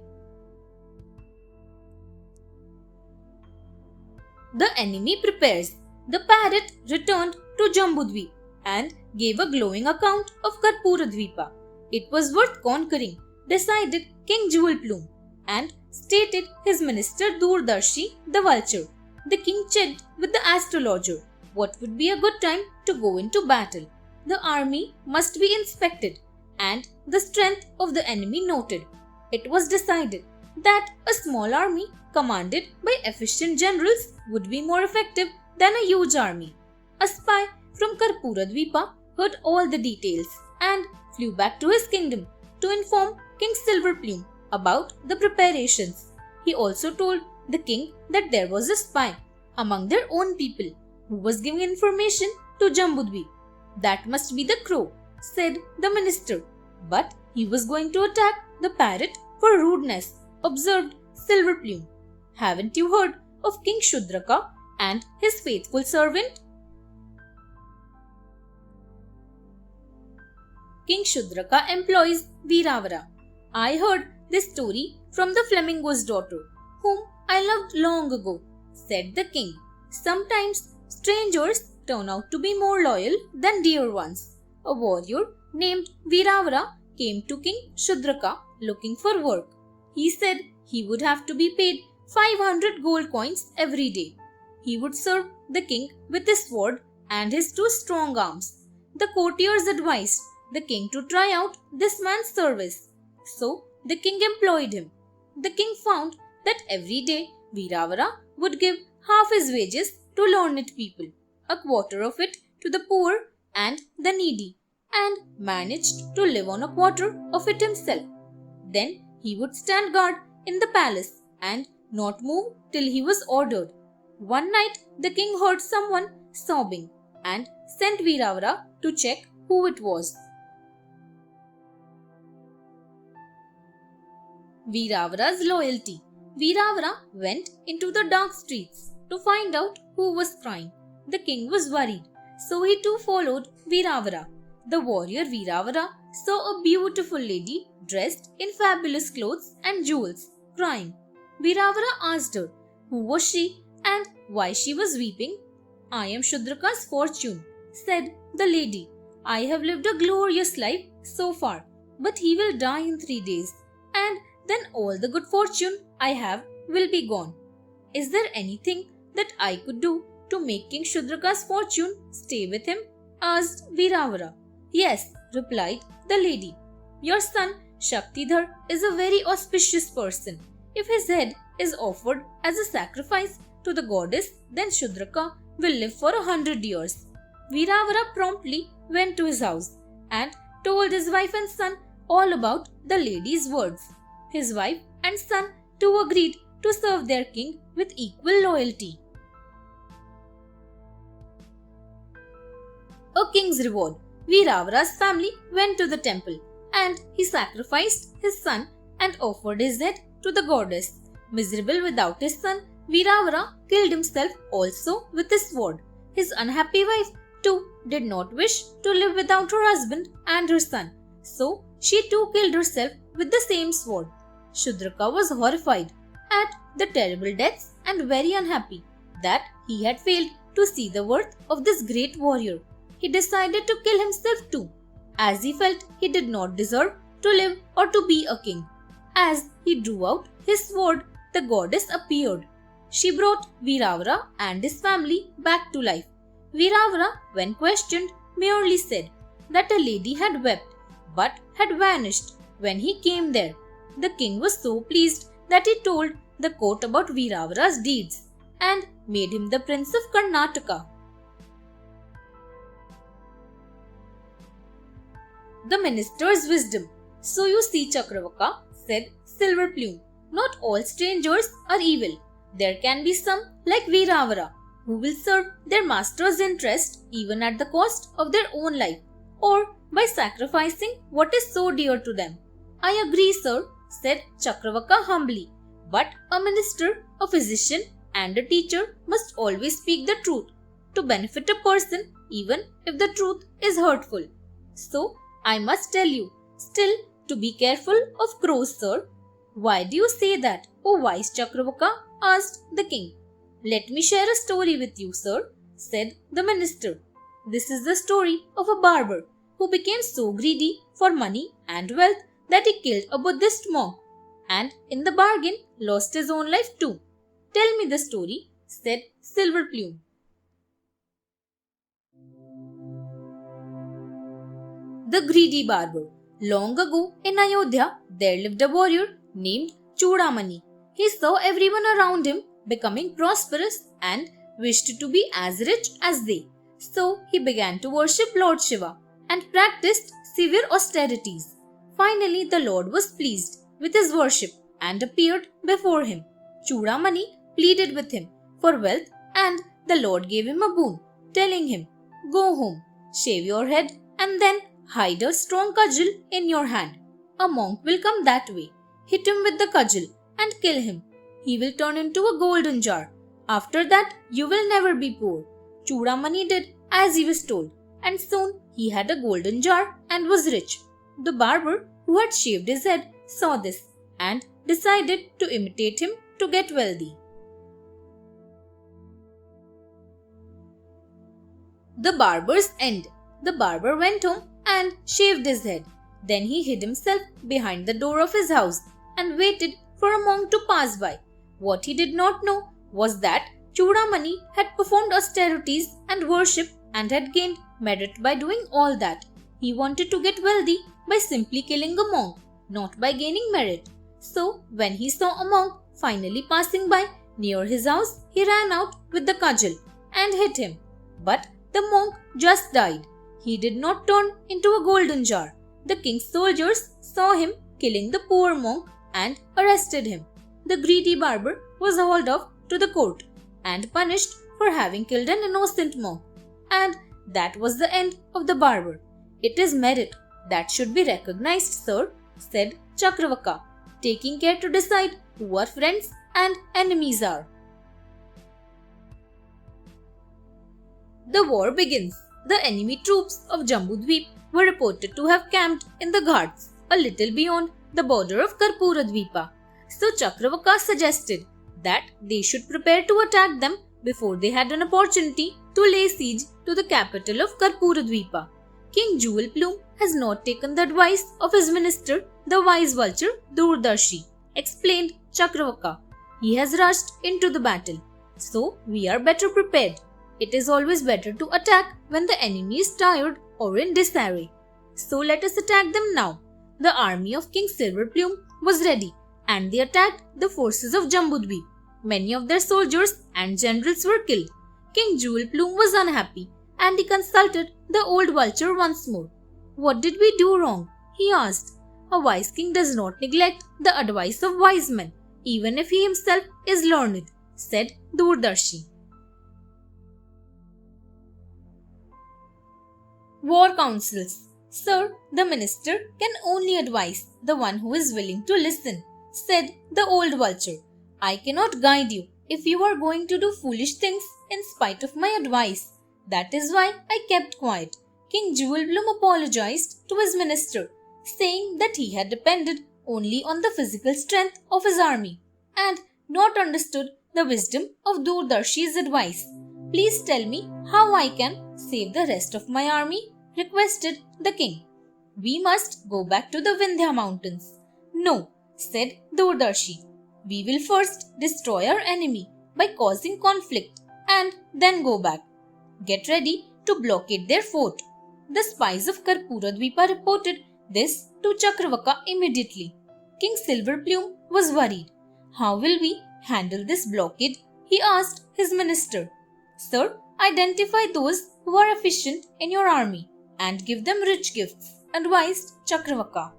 The enemy prepares. The parrot returned to Jambudvip and gave a glowing account of Karpuradvipa. It was worth conquering, decided King Jewelplume, and stated his minister Doordarshi the vulture. The king checked with the astrologer what would be a good time to go into battle. The army must be inspected and the strength of the enemy noted. It was decided that a small army commanded by efficient generals would be more effective than a huge army. A spy from Karpuradvipa heard all the details and flew back to his kingdom to inform King Silverplume about the preparations. He also told the king that there was a spy among their own people who was giving information to Jambudvip. That must be the crow, said the minister. But he was going to attack the parrot for rudeness, observed Silverplume. Haven't you heard of King Shudraka and his faithful servant? King Shudraka employs Veeravara. I heard this story from the flamingo's daughter, whom I loved long ago, said the king. Sometimes strangers turn out to be more loyal than dear ones. A warrior named Veeravara came to King Shudraka looking for work. He said he would have to be paid 500 gold coins every day. He would serve the king with his sword and his two strong arms. The courtiers advised the king to try out this man's service. So the king employed him. The king found that every day Veeravara would give half his wages to learned people, a quarter of it to the poor and the needy, and managed to live on a quarter of it himself. Then he would stand guard in the palace and not move till he was ordered. One night the king heard someone sobbing and sent Veeravara to check who it was. Veeravara's loyalty. Veeravara went into the dark streets to find out who was crying. The king was worried, so he too followed Veeravara. The warrior Veeravara saw a beautiful lady dressed in fabulous clothes and jewels, crying. Veeravara asked her who was she and why she was weeping. I am Shudraka's fortune, said the lady. I have lived a glorious life so far, but he will die in 3 days, and then all the good fortune I have will be gone. Is there anything that I could do to make King Shudraka's fortune stay with him? Asked Veeravara. Yes, replied the lady. Your son Shaktidhar is a very auspicious person. If his head is offered as a sacrifice to the goddess, then Shudraka will live for 100 years. Veeravara promptly went to his house and told his wife and son all about the lady's words. His wife and son too agreed to serve their king with equal loyalty. A king's reward. Veeravara's family went to the temple and he sacrificed his son and offered his head to the goddess. Miserable without his son, Veeravara killed himself also with his sword. His unhappy wife too did not wish to live without her husband and her son, so she too killed herself with the same sword. Shudraka was horrified at the terrible deaths and very unhappy that he had failed to see the worth of this great warrior. He decided to kill himself too, as he felt he did not deserve to live or to be a king. As he drew out his sword, the goddess appeared. She brought Veeravara and his family back to life. Veeravara, when questioned, merely said that a lady had wept but had vanished when he came there. The king was so pleased that he told the court about Veeravara's deeds and made him the prince of Karnataka. The minister's wisdom. So you see, Chakravaka, said Silver Plume, not all strangers are evil. There can be some, like Veeravara, who will serve their master's interest even at the cost of their own life, or by sacrificing what is so dear to them. I agree, sir, said Chakravaka humbly. But a minister, a physician, and a teacher must always speak the truth to benefit a person, even if the truth is hurtful. So, I must tell you, still to be careful of crows, sir. Why do you say that, O wise Chakravaka? Asked the king. Let me share a story with you, sir, said the minister. This is the story of a barber who became so greedy for money and wealth that he killed a Buddhist monk and in the bargain lost his own life too. Tell me the story, said Silver Plume. The Greedy Barber. Long ago in Ayodhya, there lived a warrior named Chudamani. He saw everyone around him becoming prosperous and wished to be as rich as they. So he began to worship Lord Shiva and practiced severe austerities. Finally, the Lord was pleased with his worship and appeared before him. Chudamani pleaded with him for wealth and the Lord gave him a boon, telling him, Go home, shave your head and then hide a strong cudgel in your hand. A monk will come that way. Hit him with the cudgel and kill him. He will turn into a golden jar. After that, you will never be poor. Chudamani did as he was told, and soon he had a golden jar and was rich. The barber who had shaved his head saw this and decided to imitate him to get wealthy. The barber's end. The barber went home and shaved his head. Then he hid himself behind the door of his house and waited for a monk to pass by. What he did not know was that Chudamani had performed austerities and worship and had gained merit by doing all that. He wanted to get wealthy by simply killing a monk, not by gaining merit. So, when he saw a monk finally passing by near his house, he ran out with the cudgel and hit him. But the monk just died. He did not turn into a golden jar. The king's soldiers saw him killing the poor monk and arrested him. The greedy barber was hauled off to the court and punished for having killed an innocent monk. And that was the end of the barber. It is merit that should be recognized, sir, said Chakravaka, taking care to decide who our friends and enemies are. The war begins. The enemy troops of Jambudweep were reported to have camped in the Ghats, a little beyond the border of Karpuradweepa. So Chakravaka suggested that they should prepare to attack them before they had an opportunity to lay siege to the capital of Karpuradweepa. King Jewel Plume has not taken the advice of his minister, the wise vulture Durdarshi, explained Chakravaka. He has rushed into the battle. So we are better prepared. It is always better to attack when the enemy is tired or in disarray. So let us attack them now. The army of King Silver Plume was ready and they attacked the forces of Jambudweep. Many of their soldiers and generals were killed. King Jewel Plume was unhappy and he consulted the old vulture once more. What did we do wrong? He asked. A wise king does not neglect the advice of wise men, even if he himself is learned, said Durdarshi. War councils. Sir, the minister can only advise the one who is willing to listen, said the old vulture. I cannot guide you if you are going to do foolish things in spite of my advice. That is why I kept quiet. King Jewelbloom apologized to his minister, saying that he had depended only on the physical strength of his army and not understood the wisdom of Doordarshi's advice. Please tell me how I can save the rest of my army, requested the king. We must go back to the Vindhya mountains. No, said Doordarshi. We will first destroy our enemy by causing conflict and then go back. Get ready to blockade their fort. The spies of Karpuradvipa reported this to Chakravaka immediately. King Silverplume was worried. How will we handle this blockade? He asked his minister. Sir, identify those who are efficient in your army and give them rich gifts, advised Chakravaka.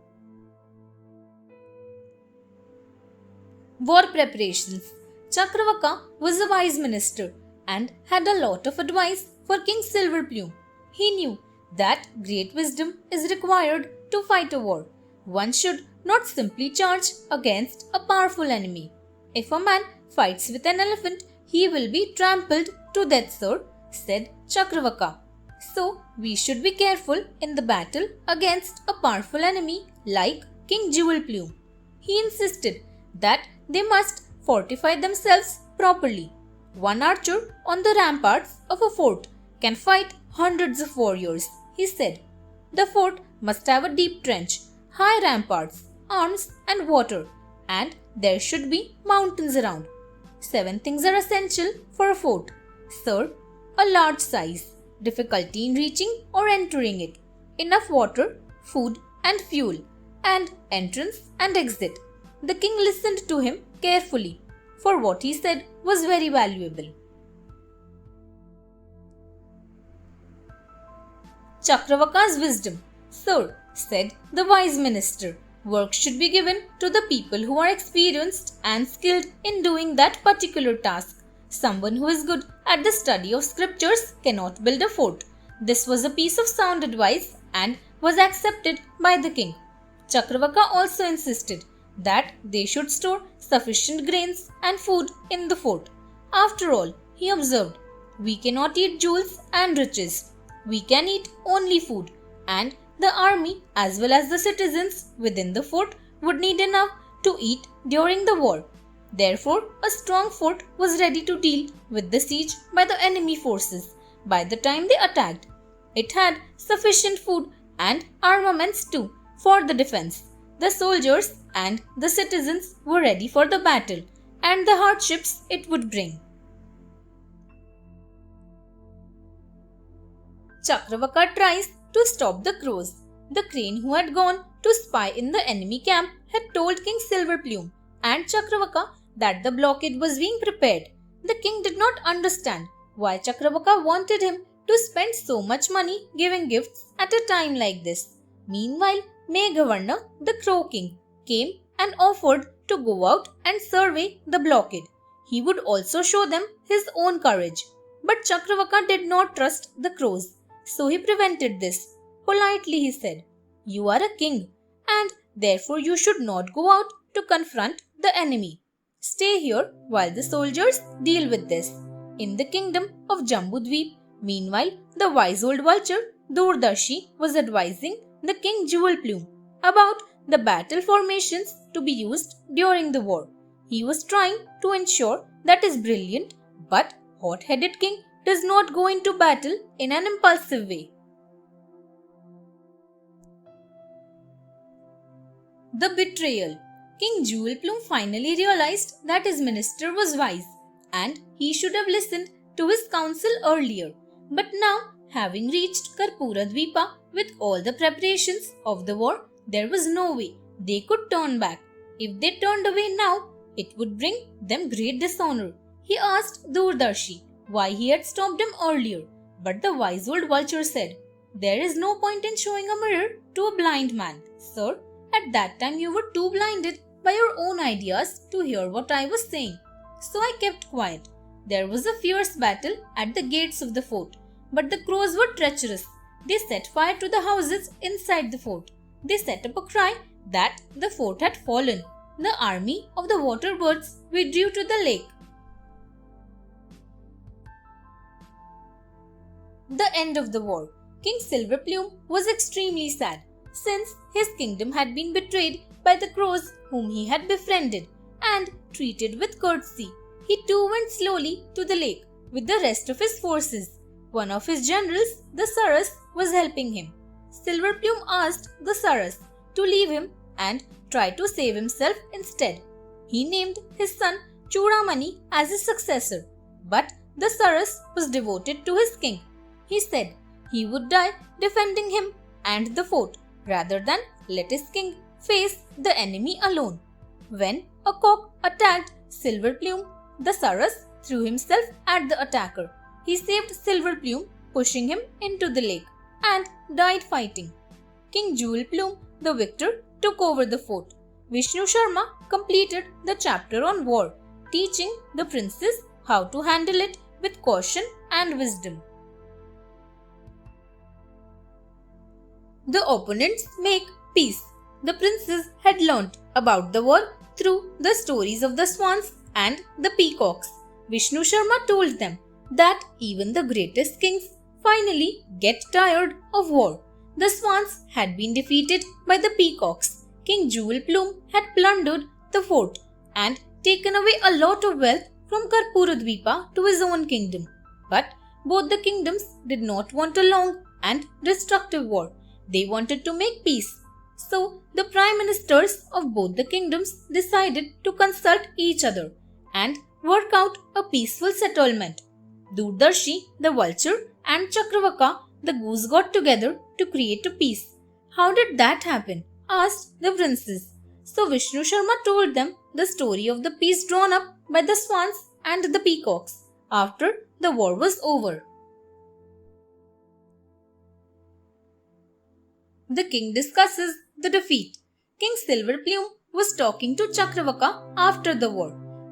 War preparations. Chakravaka was a wise minister and had a lot of advice for King Silverplume. He knew that great wisdom is required to fight a war. One should not simply charge against a powerful enemy. If a man fights with an elephant, he will be trampled to death, sir, said Chakravaka. So, we should be careful in the battle against a powerful enemy like King Jewelplume. He insisted that they must fortify themselves properly. One archer on the ramparts of a fort can fight hundreds of warriors, he said. The fort must have a deep trench, high ramparts, arms and water, and there should be mountains around. 7 things are essential for a fort. Sir, a large size, difficulty in reaching or entering it, enough water, food and fuel, and entrance and exit. The king listened to him carefully, for what he said was very valuable. Chakravaka's wisdom. Sir, said the wise minister, work should be given to the people who are experienced and skilled in doing that particular task. Someone who is good at the study of scriptures cannot build a fort. This was a piece of sound advice and was accepted by the king. Chakravaka also insisted that they should store sufficient grains and food in the fort. After all, he observed, we cannot eat jewels and riches. We can eat only food, and the army as well as the citizens within the fort would need enough to eat during the war. Therefore, a strong fort was ready to deal with the siege by the enemy forces by the time they attacked. It had sufficient food and armaments too for the defense. The soldiers and the citizens were ready for the battle and the hardships it would bring. Chakravaka tries to stop the crows. The crane who had gone to spy in the enemy camp had told King Silverplume and Chakravaka that the blockade was being prepared. The king did not understand why Chakravaka wanted him to spend so much money giving gifts at a time like this. Meanwhile, May Governor, the Crow King, came and offered to go out and survey the blockade. He would also show them his own courage. But Chakravaka did not trust the crows, so he prevented this. Politely he said, you are a king and therefore you should not go out to confront the enemy. Stay here while the soldiers deal with this. In the kingdom of Jambudweep, meanwhile, the wise old vulture Doordarshi was advising the king Jewelplume about the battle formations to be used during the war. He was trying to ensure that his brilliant but hot-headed king does not go into battle in an impulsive way. The betrayal. King Jewelplume finally realized that his minister was wise and he should have listened to his counsel earlier. But now, having reached Karpuradvipa with all the preparations of the war, there was no way they could turn back. If they turned away now, it would bring them great dishonor. He asked Doordarshi why he had stopped him earlier, but the wise old vulture said, there is no point in showing a mirror to a blind man, sir. At that time you were too blinded by your own ideas to hear what I was saying. So I kept quiet. There was a fierce battle at the gates of the fort, but the crows were treacherous They set fire to the houses inside the fort. They set up a cry that the fort had fallen. The army of the water birds withdrew to the lake. The end of the war. King Silverplume was extremely sad, since his kingdom had been betrayed by the crows whom he had befriended and treated with courtesy. He too went slowly to the lake with the rest of his forces. One of his generals, the Saras, was helping him. Silverplume asked the Saras to leave him and try to save himself instead. He named his son Chudamani as his successor, but the Saras was devoted to his king. He said he would die defending him and the fort rather than let his king face the enemy alone. When a cock attacked Silverplume, the Saras threw himself at the attacker. He saved Silverplume, pushing him into the lake, and died fighting. King Jewelplume, the victor, took over the fort. Vishnu Sharma completed the chapter on war, teaching the princes how to handle it with caution and wisdom. The opponents make peace. The princes had learnt about the war through the stories of the swans and the peacocks. Vishnu Sharma told them that even the greatest kings finally get tired of war. The swans had been defeated by the peacocks. King Jewelplume had plundered the fort and taken away a lot of wealth from Karpuradvipa to his own kingdom. But both the kingdoms did not want a long and destructive war. They wanted to make peace. So the prime ministers of both the kingdoms decided to consult each other and work out a peaceful settlement. Durdarshi, the vulture, and Chakravaka, the goose, got together to create a peace. How did that happen? Asked the princes. So Vishnu Sharma told them the story of the peace drawn up by the swans and the peacocks after the war was over. The king discusses the defeat. King Silverplume was talking to Chakravaka after the war.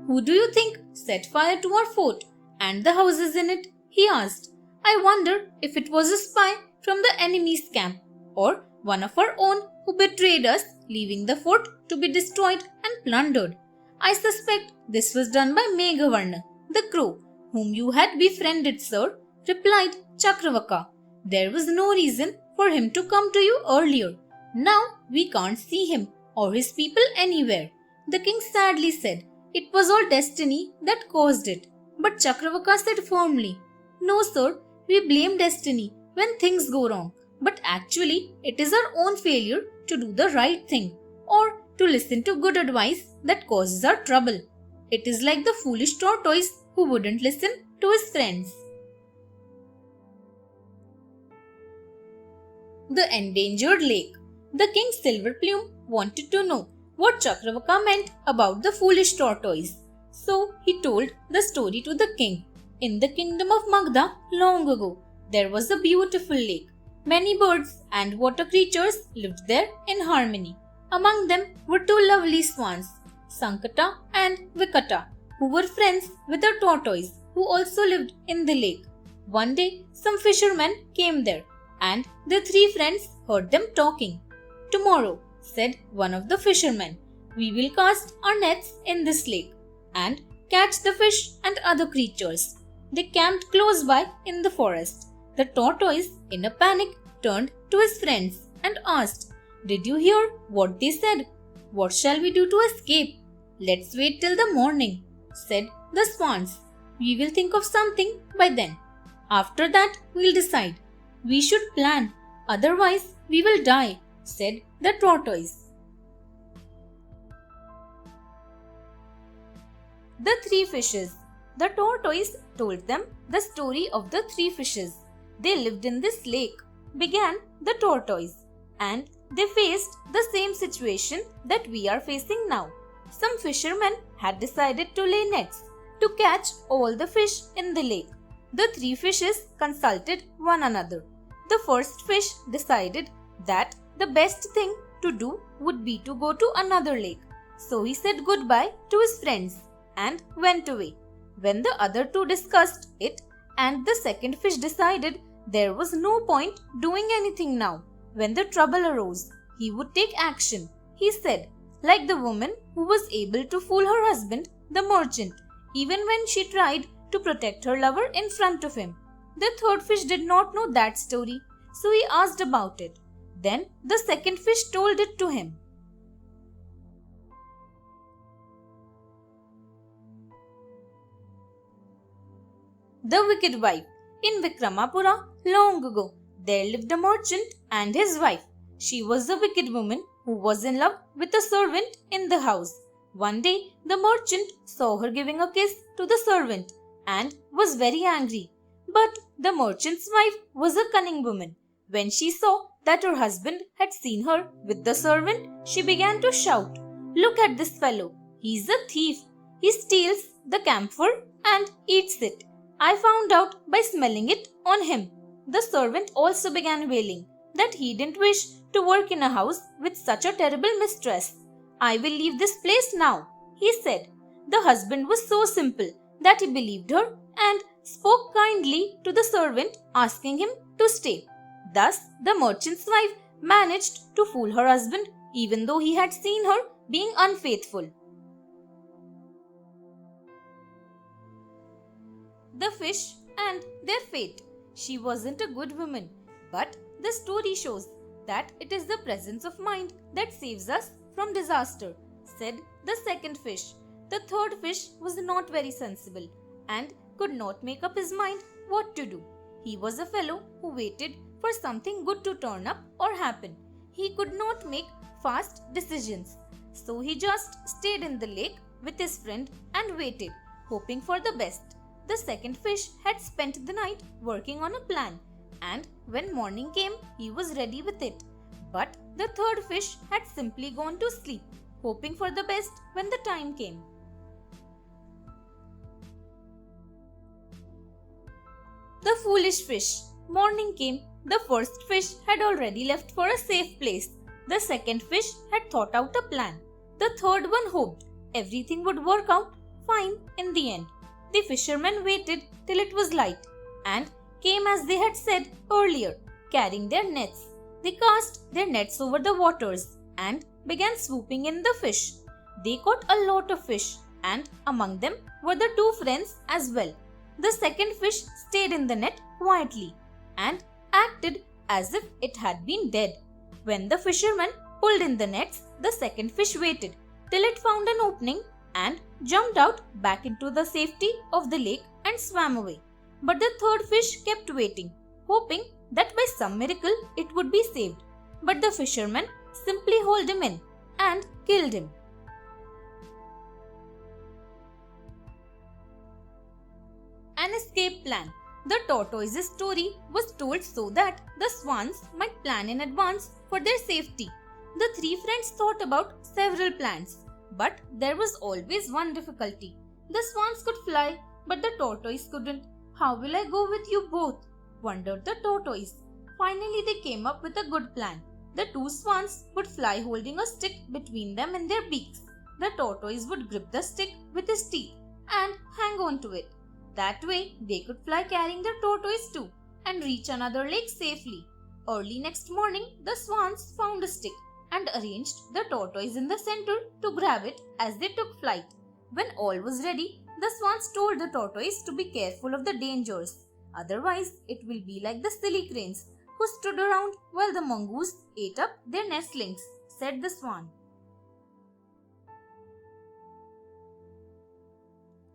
Who do you think set fire to our fort and the houses in it? He asked. I wonder if it was a spy from the enemy's camp or one of our own who betrayed us, leaving the fort to be destroyed and plundered. I suspect this was done by Meghavarna, the crow, whom you had befriended, sir, replied Chakravaka. There was no reason for him to come to you earlier. Now we can't see him or his people anywhere. The king sadly said, it was all destiny that caused it. But Chakravaka said firmly, no sir, we blame destiny when things go wrong. But actually, it is our own failure to do the right thing or to listen to good advice that causes our trouble. It is like the foolish tortoise who wouldn't listen to his friends. The endangered lake. The king Silverplume wanted to know what Chakravaka meant about the foolish tortoise. So he told the story to the king. In the kingdom of Magda, long ago, there was a beautiful lake. Many birds and water creatures lived there in harmony. Among them were two lovely swans, Sankata and Vikata, who were friends with a tortoise who also lived in the lake. One day, some fishermen came there, and the three friends heard them talking. Tomorrow, said one of the fishermen, we will cast our nets in this lake and catch the fish and other creatures. They camped close by in the forest. The tortoise, in a panic, turned to his friends and asked, did you hear what they said? What shall we do to escape? Let's wait till the morning, said the swans. We will think of something by then. After that, we'll decide. We should plan, otherwise we will die, said the tortoise. The three fishes. The tortoise told them the story of the three fishes. They lived in this lake, began the tortoise, and they faced the same situation that we are facing now. Some fishermen had decided to lay nets to catch all the fish in the lake. The three fishes consulted one another. The first fish decided that the best thing to do would be to go to another lake. So he said goodbye to his friends and went away. When the other two discussed it and the second fish decided There was no point doing anything now. When the trouble arose, he would take action, he said, like the woman who was able to fool her husband, the merchant, even when she tried to protect her lover in front of him. The third fish did not know that story, so he asked about it. Then the second fish told it to him. The Wicked Wife. In Vikramapura, long ago, there lived a merchant and his wife. She was a wicked woman who was in love with a servant in the house. One day, the merchant saw her giving a kiss to the servant and was very angry. But the merchant's wife was a cunning woman. When she saw that her husband had seen her with the servant, she began to shout, "Look at this fellow. He's a thief. He steals the camphor and eats it. I found out by smelling it on him." The servant also began wailing that he didn't wish to work in a house with such a terrible mistress. "I will leave this place now," he said. The husband was so simple that he believed her and spoke kindly to the servant, asking him to stay. Thus, the merchant's wife managed to fool her husband even though he had seen her being unfaithful. The fish and their fate. She wasn't a good woman, but the story shows that it is the presence of mind that saves us from disaster, said the second fish. The third fish was not very sensible and could not make up his mind what to do. He was a fellow who waited for something good to turn up or happen. He could not make fast decisions, so he just stayed in the lake with his friend and waited, hoping for the best. The second fish had spent the night working on a plan, and when morning came, he was ready with it. But the third fish had simply gone to sleep, hoping for the best when the time came. The foolish fish. Morning came. The first fish had already left for a safe place. The second fish had thought out a plan. The third one hoped everything would work out fine in the end. The fishermen waited till it was light and came as they had said earlier, carrying their nets. They cast their nets over the waters and began swooping in the fish. They caught a lot of fish, and among them were the two friends as well. The second fish stayed in the net quietly and acted as if it had been dead. When the fishermen pulled in the nets, the second fish waited till it found an opening and jumped out back into the safety of the lake and swam away. But the third fish kept waiting, hoping that by some miracle it would be saved. But the fishermen simply hauled him in and killed him. An escape plan. The tortoise's story was told so that the swans might plan in advance for their safety. The three friends thought about several plans, but there was always one difficulty. The swans could fly, but the tortoise couldn't. "How will I go with you both?" wondered the tortoise. Finally, they came up with a good plan. The two swans would fly holding a stick between them in their beaks. The tortoise would grip the stick with his teeth and hang on to it. That way, they could fly carrying the tortoise too and reach another lake safely. Early next morning, the swans found a stick and arranged the tortoise in the center to grab it as they took flight. When all was ready, the swans told the tortoise to be careful of the dangers. Otherwise, it will be like the silly cranes who stood around while the mongoose ate up their nestlings, said the swan.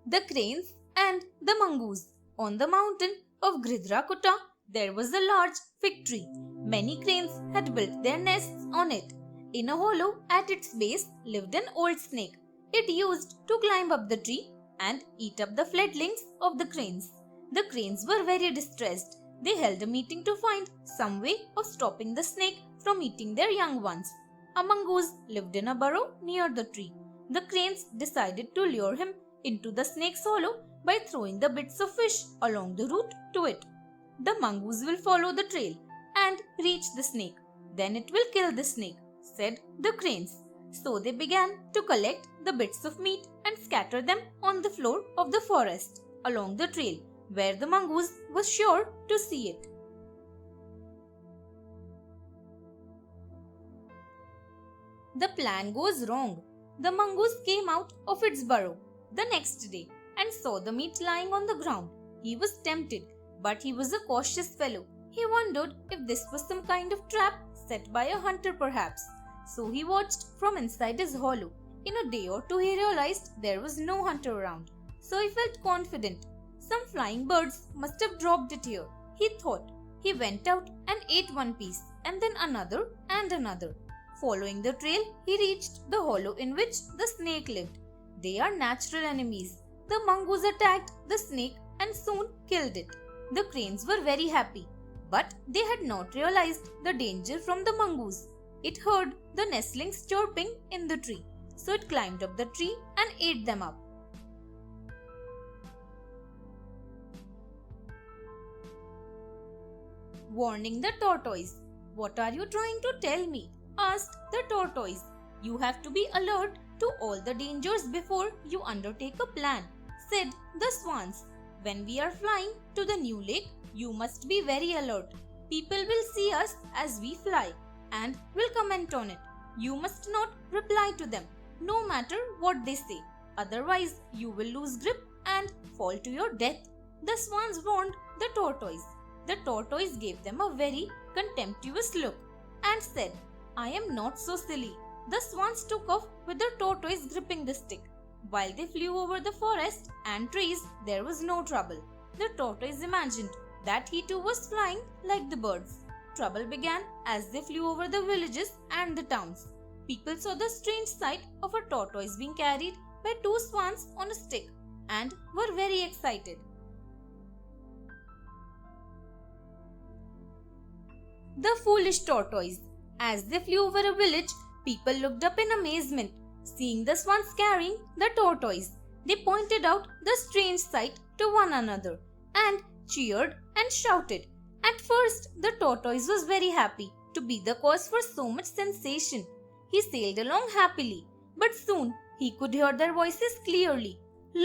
The cranes and the mongoose. On the mountain of Gridrakutta, there was a large fig tree. Many cranes had built their nests on it. In a hollow at its base lived an old snake. It used to climb up the tree and eat up the fledglings of the cranes. The cranes were very distressed. They held a meeting to find some way of stopping the snake from eating their young ones. A mongoose lived in a burrow near the tree. The cranes decided to lure him into the snake's hollow by throwing the bits of fish along the route to it. The mongoose will follow the trail and reach the snake. Then it will kill the snake, said the cranes. So they began to collect the bits of meat and scatter them on the floor of the forest along the trail where the mongoose was sure to see it. The plan goes wrong. The mongoose came out of its burrow the next day and saw the meat lying on the ground. He was tempted, but he was a cautious fellow. He wondered if this was some kind of trap set by a hunter perhaps. So he watched from inside his hollow. In a day or two he realized there was no hunter around. So he felt confident. Some flying birds must have dropped it here, he thought. He went out and ate one piece and then another and another. Following the trail, he reached the hollow in which the snake lived. They are natural enemies. The mongoose attacked the snake and soon killed it. The cranes were very happy, but they had not realized the danger from the mongoose. It heard the nestlings chirping in the tree, so it climbed up the tree and ate them up. Warning the tortoise. "What are you trying to tell me?" asked the tortoise. "You have to be alert to all the dangers before you undertake a plan," said the swans. "When we are flying to the new lake, you must be very alert. People will see us as we fly and will comment on it. You must not reply to them, no matter what they say. Otherwise, you will lose grip and fall to your death." The swans warned the tortoise. The tortoise gave them a very contemptuous look and said, "I am not so silly." The swans took off with the tortoise gripping the stick. While they flew over the forest and trees, there was no trouble. The tortoise imagined that he too was flying like the birds. Trouble began as they flew over the villages and the towns. People saw the strange sight of a tortoise being carried by two swans on a stick and were very excited. The foolish tortoise. As they flew over a village, people looked up in amazement, seeing the swans carrying the tortoise. They pointed out the strange sight to one another and cheered and shouted. At first, the tortoise was very happy to be the cause for so much sensation. He sailed along happily, but soon he could hear their voices clearly.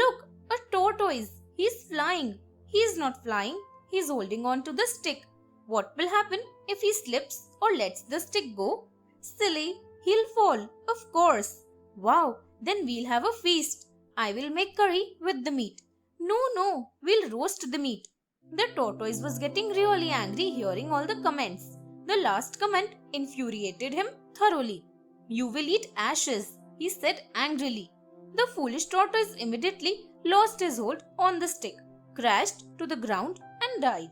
"Look, a tortoise! He is flying!" "He is not flying, he is holding on to the stick. What will happen if he slips or lets the stick go?" "Silly, he'll fall, of course." "Wow, then we'll have a feast. I will make curry with the meat." No, we'll roast the meat." The tortoise was getting really angry hearing all the comments. The last comment infuriated him thoroughly. "You will eat ashes," he said angrily. The foolish tortoise immediately lost his hold on the stick, crashed to the ground and died.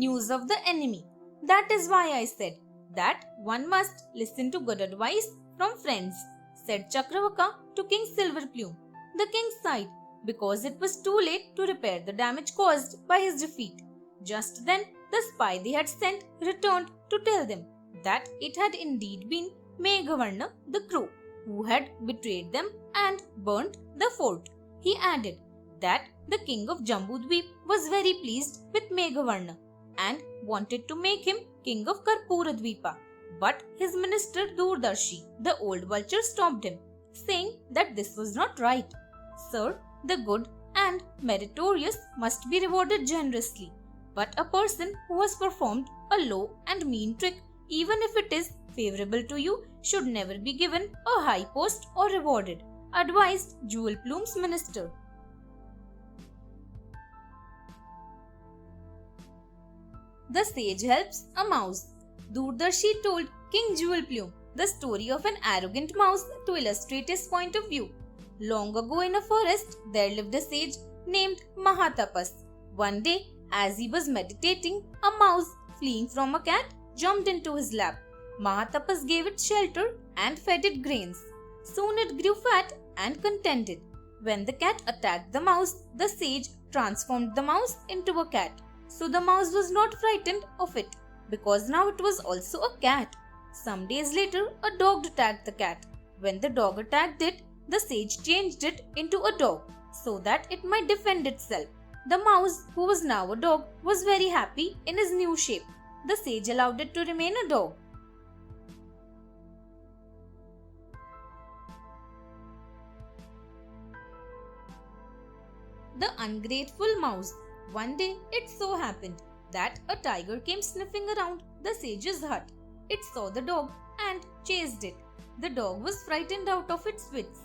News of the enemy. That is why I said that one must listen to good advice from friends, said Chakravaka to King Silverplume. The king sighed because it was too late to repair the damage caused by his defeat. Just then, the spy they had sent returned to tell them that it had indeed been Meghavarna the crow who had betrayed them and burnt the fort. He added that the king of Jambudweep was very pleased with Meghavarna and wanted to make him king of Karpuradweepa. But his minister Durdarshi, the old vulture, stopped him, saying that this was not right. "Sir, the good and meritorious must be rewarded generously, but a person who has performed a low and mean trick, even if it is favorable to you, should never be given a high post or rewarded," advised Jewel Plume's minister. The sage helps a mouse. Durdarshi told King Jewel Plume the story of an arrogant mouse to illustrate his point of view. Long ago in a forest, there lived a sage named Mahatapas. One day, as he was meditating, a mouse fleeing from a cat jumped into his lap. Mahatapas gave it shelter and fed it grains. Soon it grew fat and contented. When the cat attacked the mouse, the sage transformed the mouse into a cat. So the mouse was not frightened of it, because now it was also a cat. Some days later, a dog attacked the cat. When the dog attacked it, the sage changed it into a dog so that it might defend itself. The mouse, who was now a dog, was very happy in his new shape. The sage allowed it to remain a dog. The ungrateful mouse. One day it so happened that a tiger came sniffing around the sage's hut. It saw the dog and chased it. The dog was frightened out of its wits,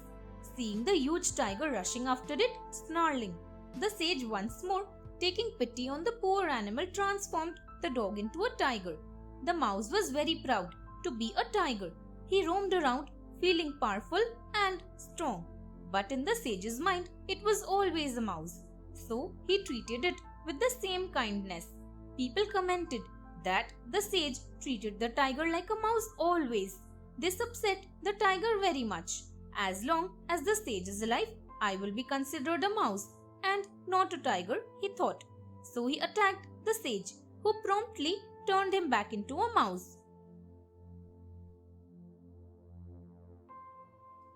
seeing the huge tiger rushing after it, snarling. The sage once more, taking pity on the poor animal, transformed the dog into a tiger. The mouse was very proud to be a tiger. He roamed around, feeling powerful and strong. But in the sage's mind, it was always a mouse. So he treated it with the same kindness. People commented that the sage treated the tiger like a mouse always. This upset the tiger very much. As long as the sage is alive, I will be considered a mouse and not a tiger, he thought. So he attacked the sage, who promptly turned him back into a mouse.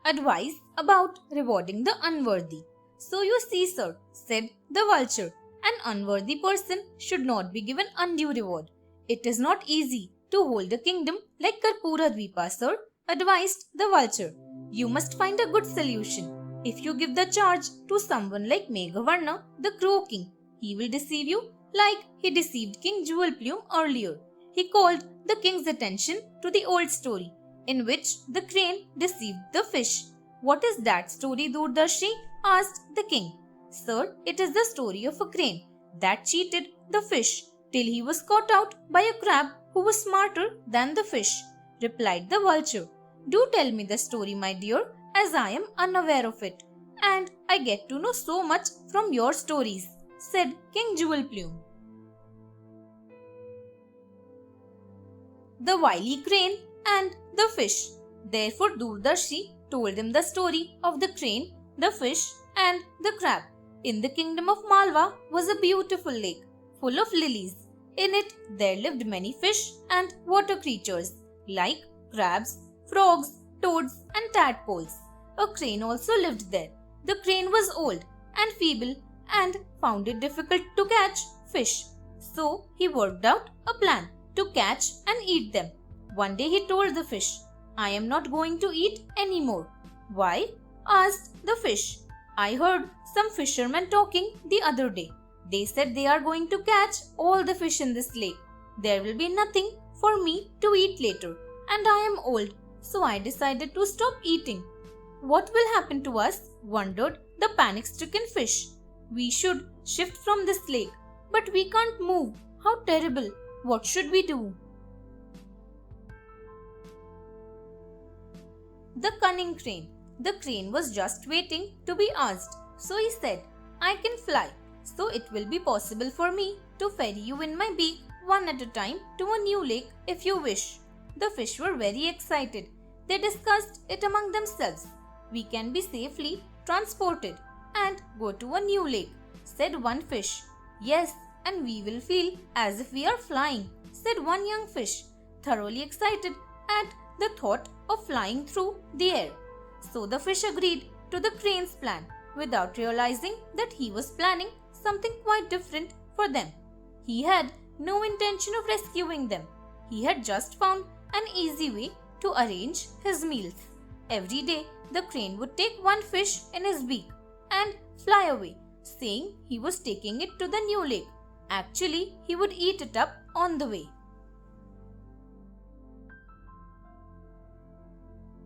Advice about rewarding the unworthy. So you see, sir, said the vulture, an unworthy person should not be given undue reward. It is not easy to hold a kingdom like Karpura Dvipa, sir, advised the vulture. You must find a good solution. If you give the charge to someone like Meghavarna, the Crow King, he will deceive you like he deceived King Jewel Plume earlier. He called the king's attention to the old story in which the crane deceived the fish. What is that story, Doordarshi? Asked the king. Sir, it is the story of a crane that cheated the fish till he was caught out by a crab who was smarter than the fish, replied the vulture. Do tell me the story, my dear, as I am unaware of it, and I get to know so much from your stories, said King Jewel Plume. The wily crane and the fish. Therefore Doordarshi told him the story of the crane, the fish and the crab. In the kingdom of Malwa was a beautiful lake full of lilies. In it there lived many fish and water creatures like crabs, frogs, toads and tadpoles. A crane also lived there. The crane was old and feeble and found it difficult to catch fish. So he worked out a plan to catch and eat them. One day he told the fish, I am not going to eat any more. Why? Asked the fish. I heard some fishermen talking the other day. They said they are going to catch all the fish in this lake. There will be nothing for me to eat later, and I am old, so I decided to stop eating. What will happen to us? Wondered the panic-stricken fish. We should shift from this lake, but we can't move. How terrible! What should we do? The cunning crane. The crane was just waiting to be asked. So he said, I can fly, so it will be possible for me to ferry you in my beak one at a time to a new lake if you wish. The fish were very excited. They discussed it among themselves. We can be safely transported and go to a new lake, said one fish. Yes, and we will feel as if we are flying, said one young fish, thoroughly excited at the thought of flying through the air. So the fish agreed to the crane's plan without realizing that he was planning something quite different for them. He had no intention of rescuing them. He had just found an easy way to arrange his meals. Every day, the crane would take one fish in his beak and fly away, saying he was taking it to the new lake. Actually, he would eat it up on the way.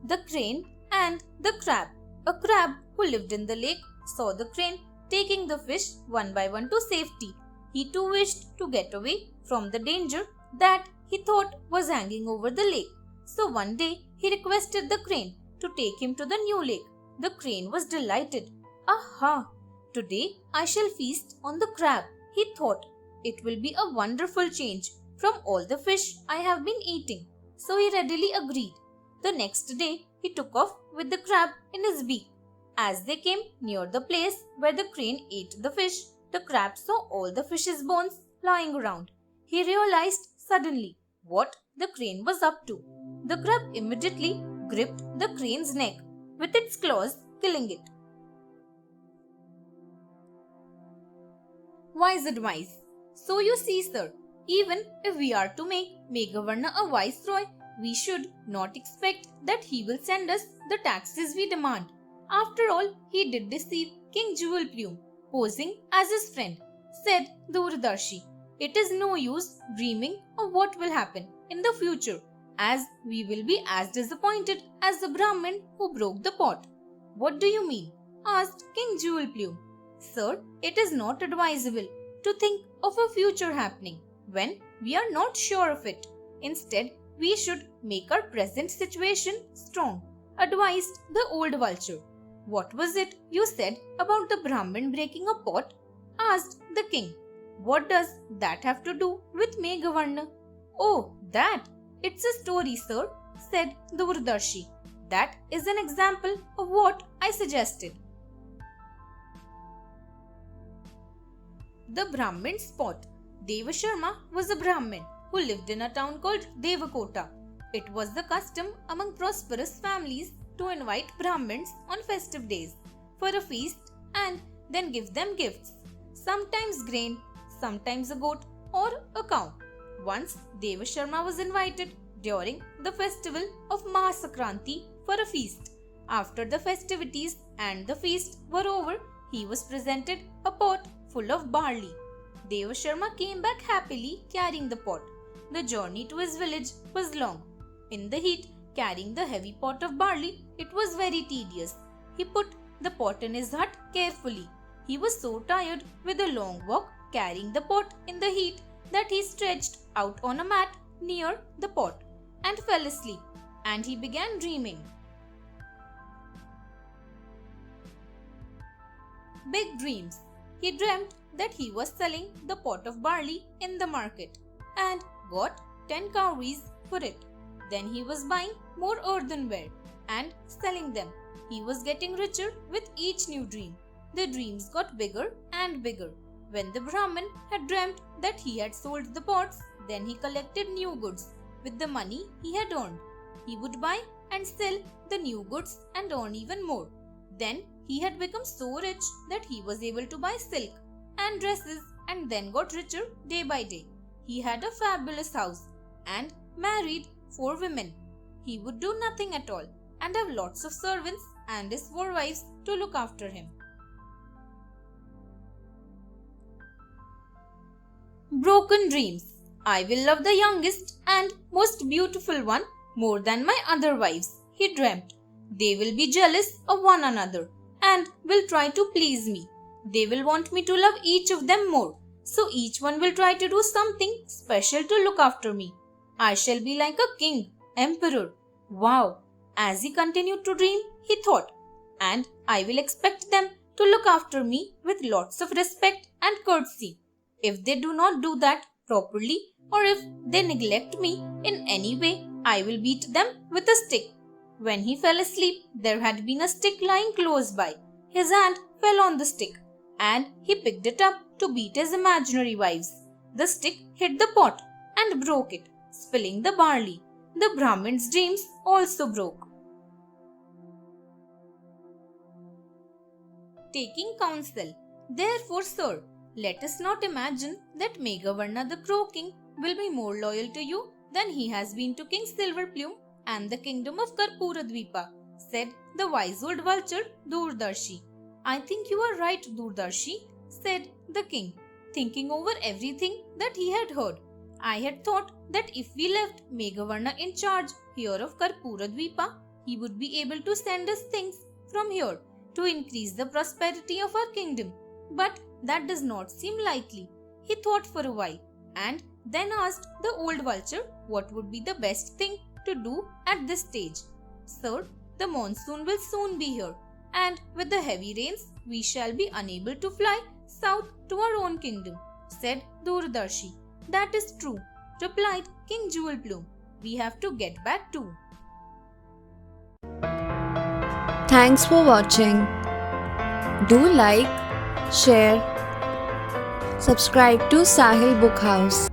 The crane and the crab. A crab who lived in the lake saw the crane taking the fish one by one to safety. He too wished to get away from the danger that he thought was hanging over the lake. So one day he requested the crane to take him to the new lake. The crane was delighted. Aha! Today I shall feast on the crab, he thought. It will be a wonderful change from all the fish I have been eating. So he readily agreed. The next day he took off with the crab in his beak. As they came near the place where the crane ate the fish, the crab saw all the fish's bones lying around. He realized suddenly what the crane was up to. The crab immediately gripped the crane's neck with its claws, killing it. Wise advice. So you see, sir, even if we are to make Meghavarna a viceroy, we should not expect that he will send us the taxes we demand. After all, he did deceive King Jewel Plume, posing as his friend, said Doordarshi. it is no use dreaming of what will happen in the future, as we will be as disappointed as the Brahmin who broke the pot." "What do you mean?" asked King Jewel Plume. "Sir, it is not advisable to think of a future happening when we are not sure of it. Instead, we should make our present situation strong," advised the old vulture. "What was it you said about the Brahmin breaking a pot?" asked the king. "What does that have to do with Meghavarna?" "Oh, that! It's a story, sir," said Doordarshi. "That is an example of what I suggested." The Brahmin's pot. Devasharma was a Brahmin who lived in a town called Devakota. It was the custom among prosperous families to invite Brahmins on festive days for a feast and then give them gifts, sometimes grain, sometimes a goat or a cow. Once Devasharma was invited during the festival of Mahasakranti for a feast. After the festivities and the feast were over, he was presented a pot full of barley. Devasharma came back happily carrying the pot. The journey to his village was long. In the heat, carrying the heavy pot of barley, it was very tedious. He put the pot in his hut carefully. He was so tired with the long walk carrying the pot in the heat that he stretched out on a mat near the pot and fell asleep, and he began dreaming. Big dreams. He dreamt that he was selling the pot of barley in the market and got 10 cowries for it. Then he was buying more earthenware and selling them. He was getting richer with each new dream. The dreams got bigger and bigger. When the Brahmin had dreamt that he had sold the pots, then he collected new goods with the money he had earned. He would buy and sell the new goods and earn even more. Then he had become so rich that he was able to buy silk and dresses and then got richer day by day. He had a fabulous house and married 4 women. He would do nothing at all and have lots of servants and his 4 wives to look after him. Broken dreams. I will love the youngest and most beautiful one more than my other wives, he dreamt. They will be jealous of one another and will try to please me. They will want me to love each of them more, so each one will try to do something special to look after me. I shall be like a king, emperor. Wow! As he continued to dream, he thought, and I will expect them to look after me with lots of respect and courtesy. If they do not do that properly, or if they neglect me in any way, I will beat them with a stick. When he fell asleep, there had been a stick lying close by. His hand fell on the stick, and he picked it up to beat his imaginary wives. The stick hit the pot and broke it, spilling the barley. The Brahmin's dreams also broke. Taking counsel. Therefore, sir, let us not imagine that Meghavarna the Crow King will be more loyal to you than he has been to King Silver Plume and the kingdom of Karpuradvipa, said the wise old vulture Doordarshi. I think you are right, Doordarshi, said the king, thinking over everything that he had heard. I had thought that if we left Meghavarna in charge here of Karpuradvipa, he would be able to send us things from here to increase the prosperity of our kingdom. But that does not seem likely. He thought for a while and then asked the old vulture what would be the best thing to do at this stage. Sir, the monsoon will soon be here, and with the heavy rains, we shall be unable to fly south to our own kingdom, said Doordarshi. That is true, replied King Jewel Plume. We have to get back too. Thanks for watching. Do like, share, subscribe to Sahil Book House.